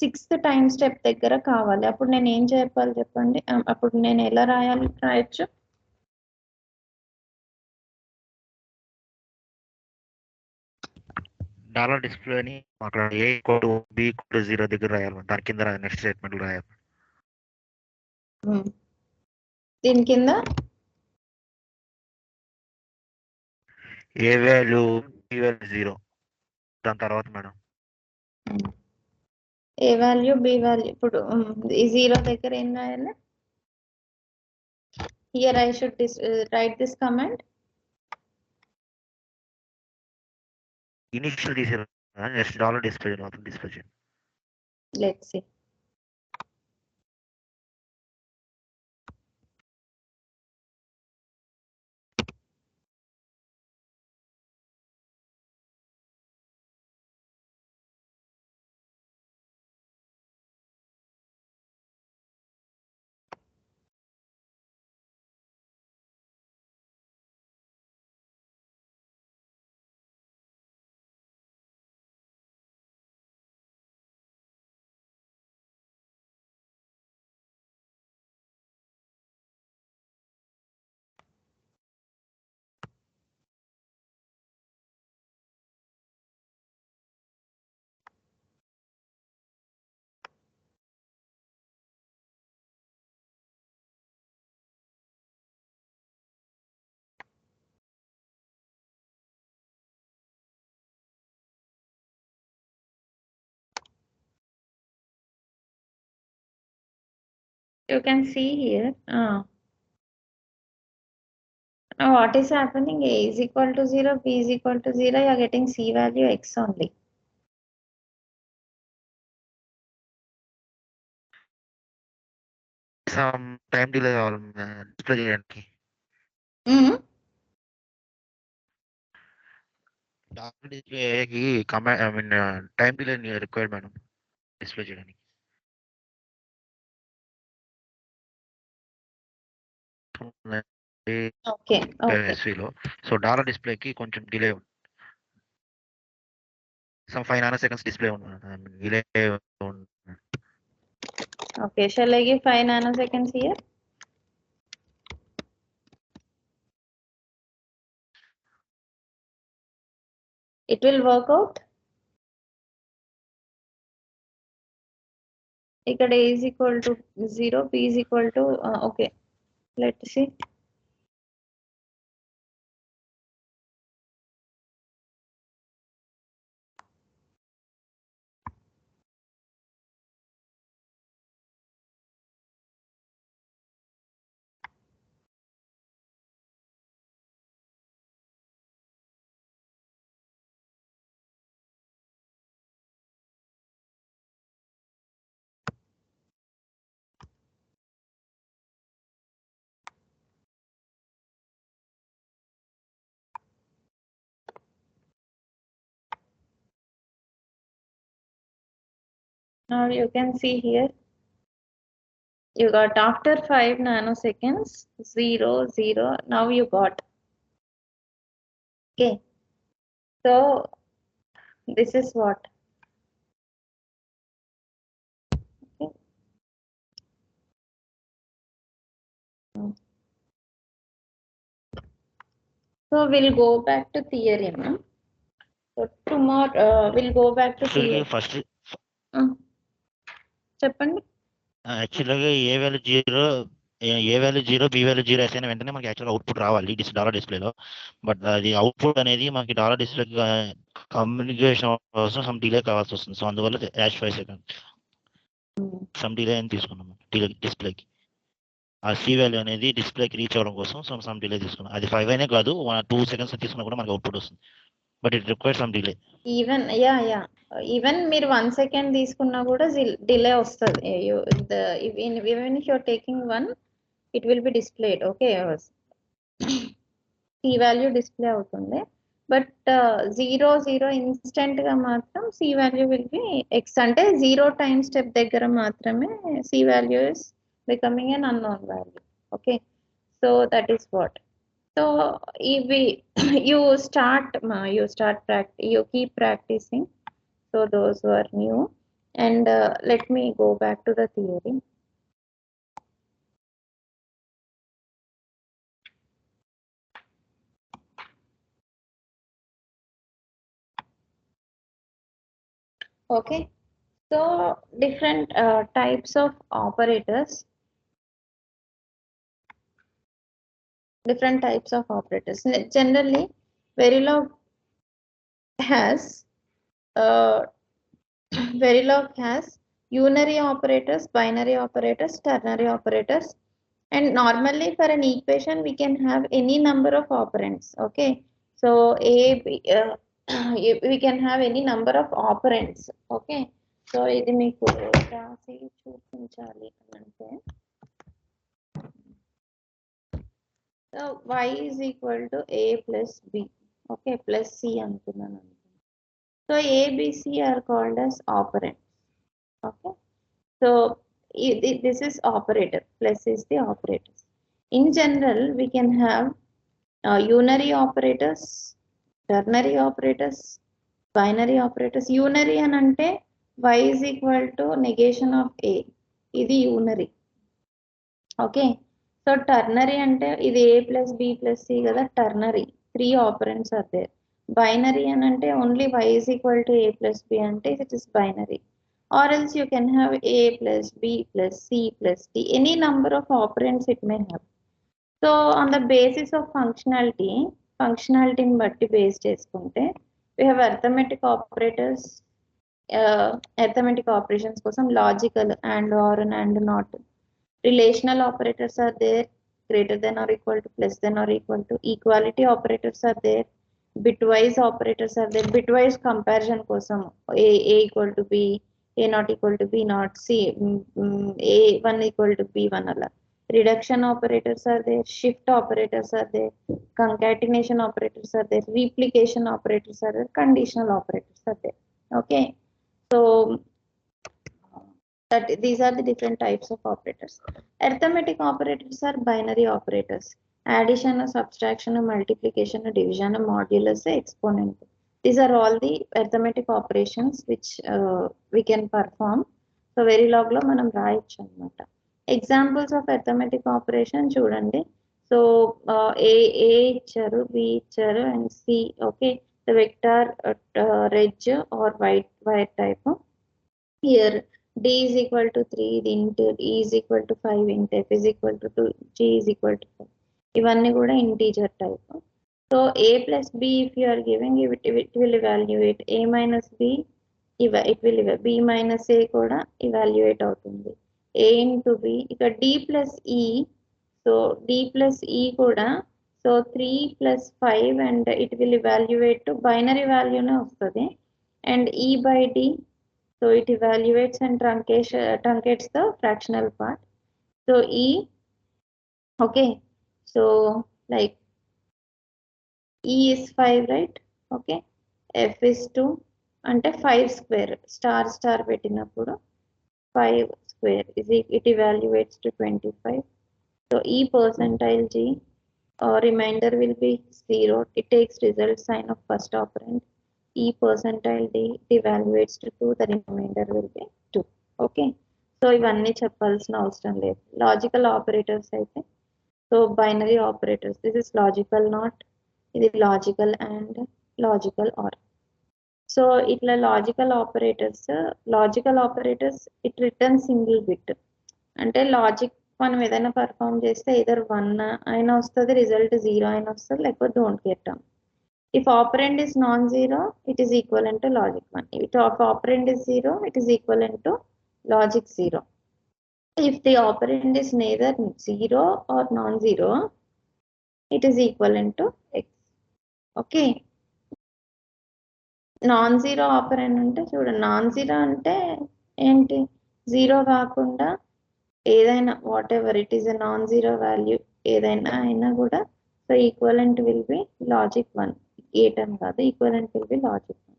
6th time step దగ్గర కావాలి. అప్పుడు నేను ఏం చెప్పాలి చెప్పండి? అప్పుడు నేను ఎలా రాయొచ్చు? డాలర్ డిస్ప్లేని అక్కడ A = B = 0 దగ్గర రాయాలి. దాని కింద నెక్స్ట్ స్టేట్మెంట్ రాయాలి. దీని కింద ఏ వాల్యూ B వాల్యూ 0, దాని తర్వాత madam A value B value. ఇప్పుడు ఈ 0 దగ్గర ఏం రాయాలి? Here I should write this command. Initial తీసేయాలి, నెక్స్ట్ డాలర్ డిస్ప్లే చేయండి. Let's see. You can see here. Now what is happening? A is equal to 0, B is equal to 0. You are getting C value X only. Some time delay కావాలి display చేయడానికి. డిస్ప్లేకి I mean time delay required madam display చేయడానికి. Okay, okay. ఎస్విలో so dollar డిస్ప్లేకి కొంచెం delay ఉంది. Some 5 nanoseconds display ఉంది delay ఉంది. Okay, shall I give 5 nanoseconds here? It will work out. ఇక్కడ A is equal to 0, B is equal to, okay, let's see. Now you can see here, you got after 5 nanoseconds, 0, 0, now you got. Okay, so this is what. Okay. So we'll go back to theory, ma'am. So tomorrow we'll go back to theory. First చెప్పండి. యాక్చువల్గా A value zero B value zero అయిన వెంటనే మనకి యాక్చువల్గా output రావాలి dollar డిస్ప్లేలో. But అది output అనేది మనకి డాలర్ డిస్ప్లే కమ్యూనికేషన్ కోసం సమ్ డిలే కావాల్సి వస్తుంది. సో అందువల్ల యాష్ 5 సెకండ్ సమ్ డిలే అని తీసుకున్నాం డిస్ప్లేకి. ఆ సి వాల్యూ అనేది డిస్ప్లేకి రీచ్ అవ్వడం కోసం సమ్ డిలే తీసుకున్నాం. అది 5 అయినా కాదు 2 seconds తీసుకున్నా కూడా మనకి అవుట్పుట్ వస్తుంది. But it require some delay. Even మీరు 1 second తీసుకున్నా కూడా డిలే వస్తుంది. Even if you're taking 1, it will be displayed. Okay, C value display అవుతుంది. బట్ 0, 0 ఇన్స్టెంట్ గా మాత్రం C value will be X. అంటే 0 టైం స్టెప్ దగ్గర మాత్రమే C value is becoming an unknown value. Okay, so that is what. So you keep practicing. So those who are new, and let me go back to the theory. Okay, so different types of operators. Generally, Verilog has unary operators, binary operators, ternary operators, and normally for an equation we can have any number of operands. Okay, so we can have any number of operands. Okay, so ఇది మీకు రాసి చూపించాలి అంటే, so y is equal to a plus b. Okay, plus c అనుకున్నాను. So a, b, c are called as operands. Okay, so this is operator, plus is the operators. In general, we can have unary operators, ternary operators, binary operators. Unary అని అంటే y is equal to negation of a, ఇది unary. Okay, so ternary అంటే ఇది a plus b plus c కదా, ternary 3 operands are there. Binary అని అంటే only y is equal to a plus b అంటే it is binary. Or else you can have a plus b plus c plus d, any number of operands it may have. So on the basis of functionality బట్టి base చేసుకుంటే we have arithmetic operators, arithmetic operations కోసం logical and or and not, Relational operators are there, greater than or equal to, less than or equal to. Equality operators are there. Bitwise operators are there. Bitwise comparison kosam a equal to b, a not equal to b not, c a1 equal to b1 ala. Reduction operators are there. Shift operators are there. Concatenation operators are there. Replication operators are there. Conditional operators are there. Okay, so that these are the different types of operators. Arithmetic operators are binary operators. Addition, subtraction, multiplication, division, modulus, exponent. These are all the arithmetic operations which we can perform. So very log lo manam raayachchu annamata. Examples of arithmetic operation చూడండి. So a ఇచ్చారు, b ఇచ్చారు and c. Okay, the vector red or white type. Here d is equal to 3, the int e is equal to 5, int f is equal to 2, g is equal to 5. ఇవన్నీ కూడా integer type. So a plus b if you are giving, it will evaluate a minus b, it will b minus a కూడా evaluate అవుతుంది. a into b, ఇక d plus e, so d plus e కూడా, so 3 plus 5 and it will evaluate to binary value నే వస్తుంది. And e by d, so it evaluates and truncates the fractional part. So e, okay, so like e is 5, right? Okay, f is 2 అంటే 5 square star పెట్టినప్పుడు 5 square is it evaluates to 25. So e percentile g remainder will be 0. It takes result sign of first operand. E percentile d evaluates to 2, the remainder will be 2. Okay, so ఇవన్నీ చెప్పాల్సిన అవసరం లేదు. Logical operators అయితే, so binary operators, this is logical not, ఇది logical and logical or. So ఇట్లా logical operators it return single bit. అంటే లాజిక్ మనం ఏదైనా పర్ఫామ్ చేస్తే either 1 అయినా వస్తుంది, రిజల్ట్ 0 అయినా వస్తుంది, లేకపోతే don't get term. If operand is non-zero, it is equivalent to logic 1. If operand is 0, it is equivalent to logic 0. If the operand is neither 0 or non-zero, it is equivalent to x. Okay. Non-zero operand అంటే చూడండి, non-zero అంటే ఏంటి, 0 కాకుండా ఏదైనా whatever it is a non-zero value ఏదైనా అయినా కూడా, so equivalent will be logic 1. ఏ టర్మ్ కాదు, ఈక్వలెంట్ విల్ బి లాజిక్ 1.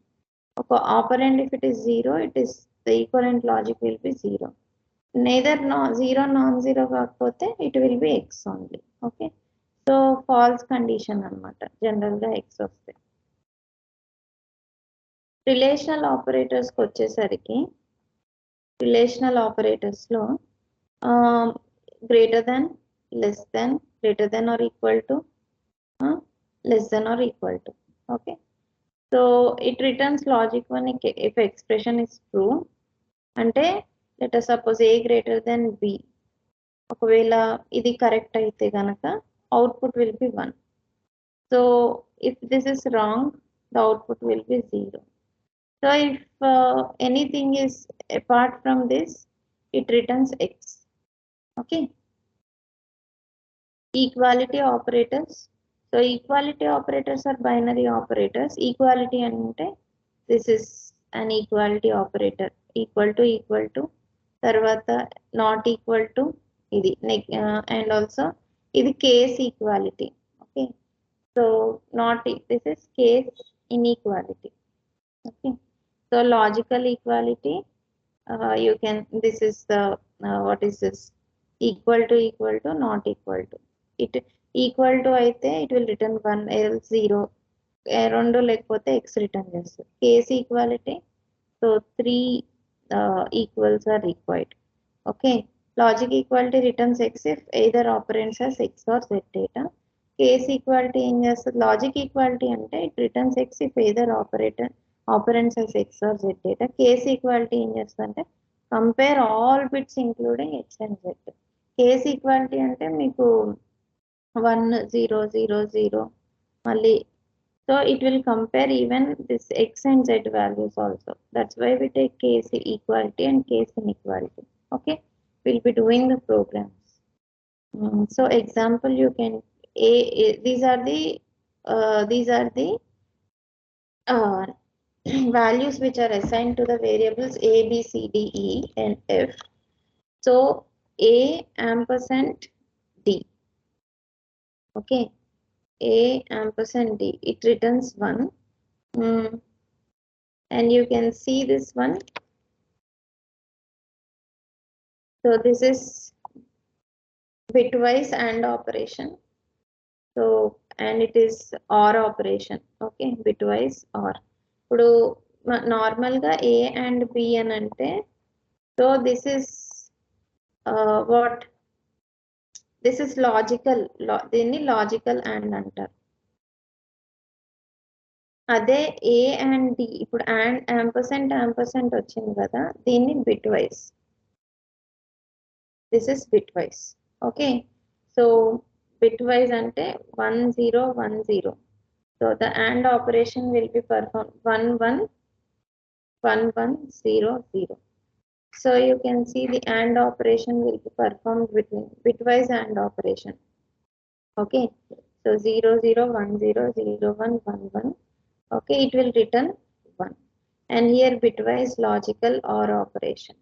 ఒక operand if it is 0, it is the equivalent logic will be 0. Neither zero non zero కాకపోతే it will be X only. Okay, so false condition అనమాట జనరల్గా X వస్తే. Relational ఆపరేటర్స్కి వచ్చేసరికి, relational ఆపరేటర్స్లో greater than, less than, greater than or equal to, less than or equal to. Okay, so it returns logic 1 if expression is true. అంటే let us suppose a greater than b, ఒకవేళ ఇది correct అయితే గనక output will be 1. So if this is wrong, the output will be 0. So if anything is apart from this, it returns x. Okay, equality operators. So equality operators are binary operators. Equality ante this is an equality operator, equal to tarvata not equal to idi and also idi case equality. Okay, so not, this is case inequality. Okay, so logical equality, you can, this is the what is this, equal to not equal to. It equal to అయితే it will return 1 else 0, 2 లేకపోతే X return చేస్తుంది. Case equality, so 3 equals are required. Okay, logic equality returns X if either operands has X or Z data. Case equality ఏం చేస్తుంది, logic equality అంటే it returns X if either operands has X or Z data. Case equality ఏం చేస్తుంది అంటే compare all bits including X and Z. Case equality అంటే మీకు 1 0 0 0 మళ్ళీ, so it will compare even this x and z values also. That's why we take case equality and case inequality. Okay, we'll be doing the programs. So example, you can these are the values which are assigned to the variables A, B, C, D, E, and F. So A ampersand D. Okay, A ampersand D. It returns 1. And you can see this one. So this is bitwise AND operation. So and it is OR operation. Okay, bitwise OR. ఇప్పుడు normal గా A and B అని అంటే so this is what this is logical దీన్ని logical and అంటారు. అదే A and D ఇప్పుడు and ampersand వచ్చింది కదా దీన్ని bitwise. This is bitwise. Okay, so bitwise అంటే 1 0 1 0. So the AND operation will be performed 1 1 1 1 0 0. So you can see the AND operation will be performed between bitwise AND operation. Okay, so 0 0 1 0 0 1 1 1. Okay, it will return 1. And here bitwise logical OR operation.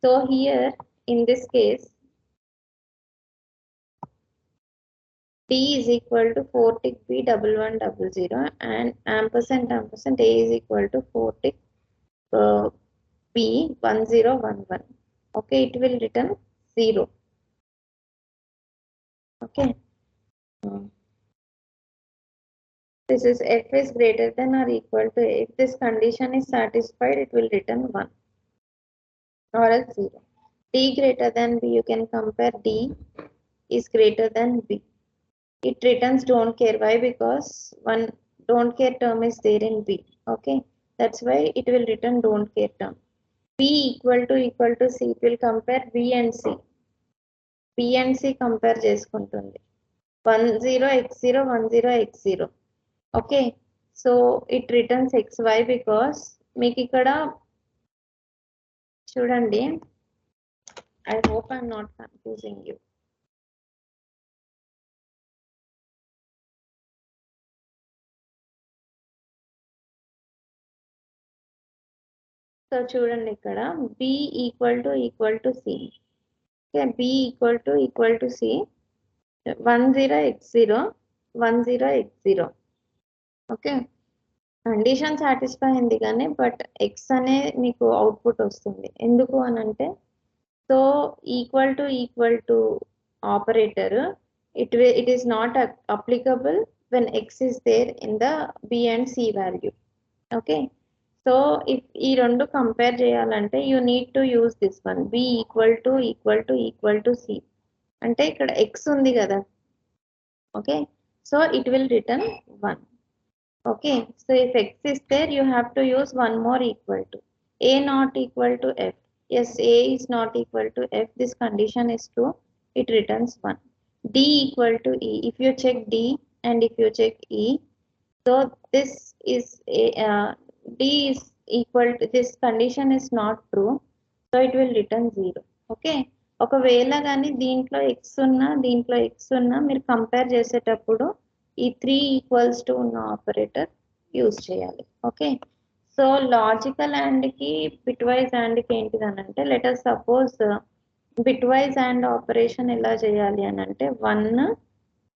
So here in this case D is equal to 4 tick B 1100 and ampersand A is equal to 4 tick B 1011. Okay, it will return 0. Okay, this is F is greater than or equal to A. If this condition is satisfied, it will return 1 or else 0. D greater than B, you can compare D is greater than B. It returns don't care. Why? Because one don't care term is there in B. Okay, that's why it will return don't care term. B equal to C, it will compare B and C. B and C compare చేసుకుంటుంది 10 x0 10 x0. Okay, so it returns xy because మీకు ఇక్కడ చూడండి, I hope I'm not confusing you. So చూడండి ఇక్కడ B equal to C. Okay, B equal to C 10 x0 10 x0. Okay, condition satisfy అయింది కానీ but X అనే మీకు output వస్తుంది. ఎందుకు అని అంటే so equal to operator it is not applicable when x is there in the B and C value. Okay, so if ఈ రెండు కంపేర్ చేయాలంటే you need to use this one B equal to C. అంటే ఇక్కడ x ఉంది కదా. Okay, so it will return 1. Okay, so if x is there, you have to use one more equal to. A not equal to F. Yes, A is not equal to F. This condition is true. It returns 1. D equal to E. If you check D and if you check E, so this is D is equal to, this condition is not true. So it will return 0. Okay. ఒకవేళ కానీ దీంట్లో x ఉన్నా మీరు compare చేసేటప్పుడు ఈ 3 equals to ఉన్న operator use చేయాలి. Okay, so logical and కి బిట్వైజ్ అండ్ కి ఏంటిది అని అంటే let us suppose bitwise and operation ఎలా చేయాలి అని అంటే 1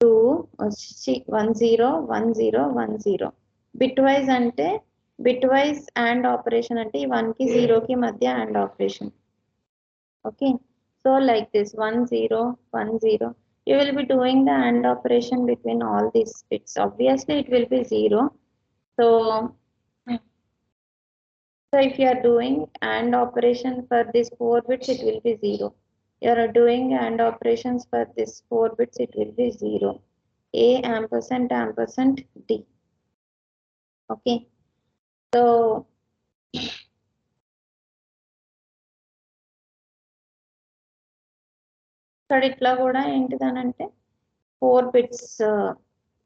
2 1 0 1 0 1 0. బిట్వైజ్ అంటే బిట్వైజ్ అండ్ ఆపరేషన్ అంటే ఈ 1 కి 0 కి మధ్య and operation. Okay, so like this 1 0 1 0, you will be doing the AND operation between all these bits. Obviously it will be 0. So if you are doing AND operation for this 4 bits, it will be 0. You are doing AND operations for this 4 bits, it will be 0. A ampersand D. Okay, so ఇక్కడ ఇట్లా కూడా ఏంటిదనంటే 4 bits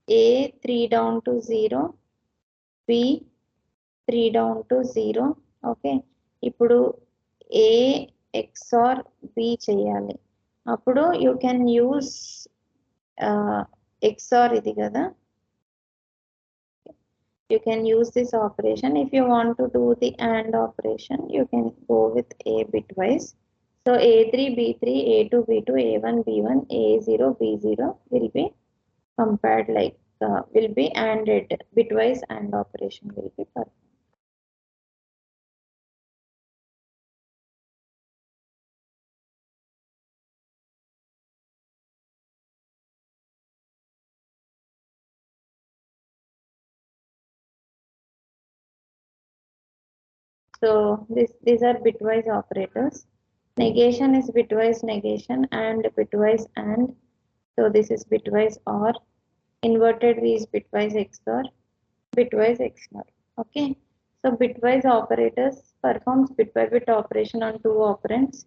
A 3 down to 0, B 3 down to 0. Okay, ఇప్పుడు A XOR B చేయాలి అప్పుడు you can use XOR ఇది కదా, you can use this operation. If you want to do the AND operation, you can go with A bitwise. So A3 B3 A2 B2 A1 B1 A0 B0 will be compared like will be ANDed, bitwise AND operation will be performed. So these are bitwise operators. Negation is bitwise negation and bitwise AND. So this is bitwise OR. Inverted V is bitwise XOR. Bitwise XOR. Okay. So bitwise operators performs bit by bit operation on two operands.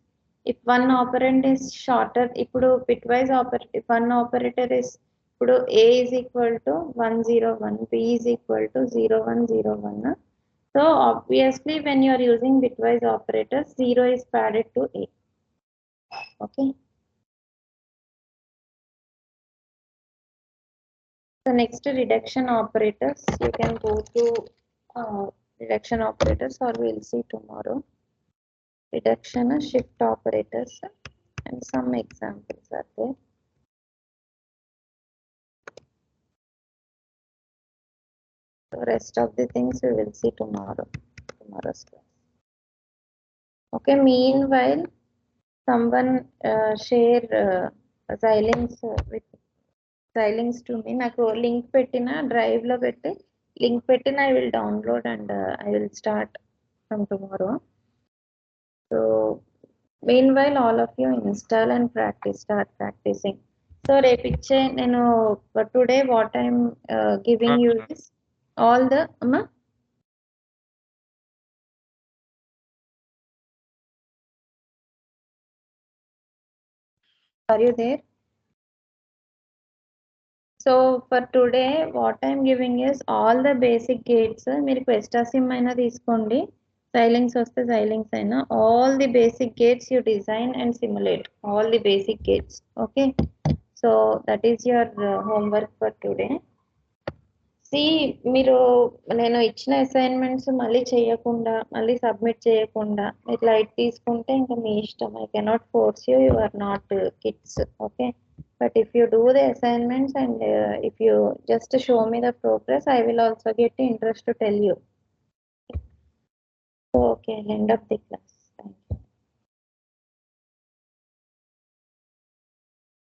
If one operand is shorter, ఇప్పుడు bitwise if one operator is ఇప్పుడు A is equal to 101, B is equal to 0101. So obviously when you are using bitwise operators, 0 is padded to A. Okay. So next reduction operators, you can go to reduction operators or we'll see tomorrow. Reduction shift operators and some examples are there. So rest of the things we will see tomorrow's class. Okay, meanwhile someone share Xilinx with Xilinx to me. నాకు link పెట్టిన drive లో పెట్టి link పెట్టిన I will download and I will start from tomorrow. So meanwhile all of you install and start practicing. So రేపు ఇచ్చే నేను today what I am giving you is all the are you there? So for today what I am giving is all the basic gates. మీరు Questasim అయినా తీసుకోండి, Xilinx వస్తే Xilinx అయినా, all the basic gates you design and simulate all the basic gates. Okay, so that is your homework for today. See, మీరు నేను ఇచ్చిన assignments మళ్ళీ చేయకుండా మళ్ళీ సబ్మిట్ చేయకుండా మీరు లైట్ తీసుకుంటే ఇంకా మీ ఇష్టం. I cannot force you, you are not kids. Okay, but if you do the assignments and if you just show me the progress, I will also get interest to tell you. Okay, I'll end up the class. Thank you.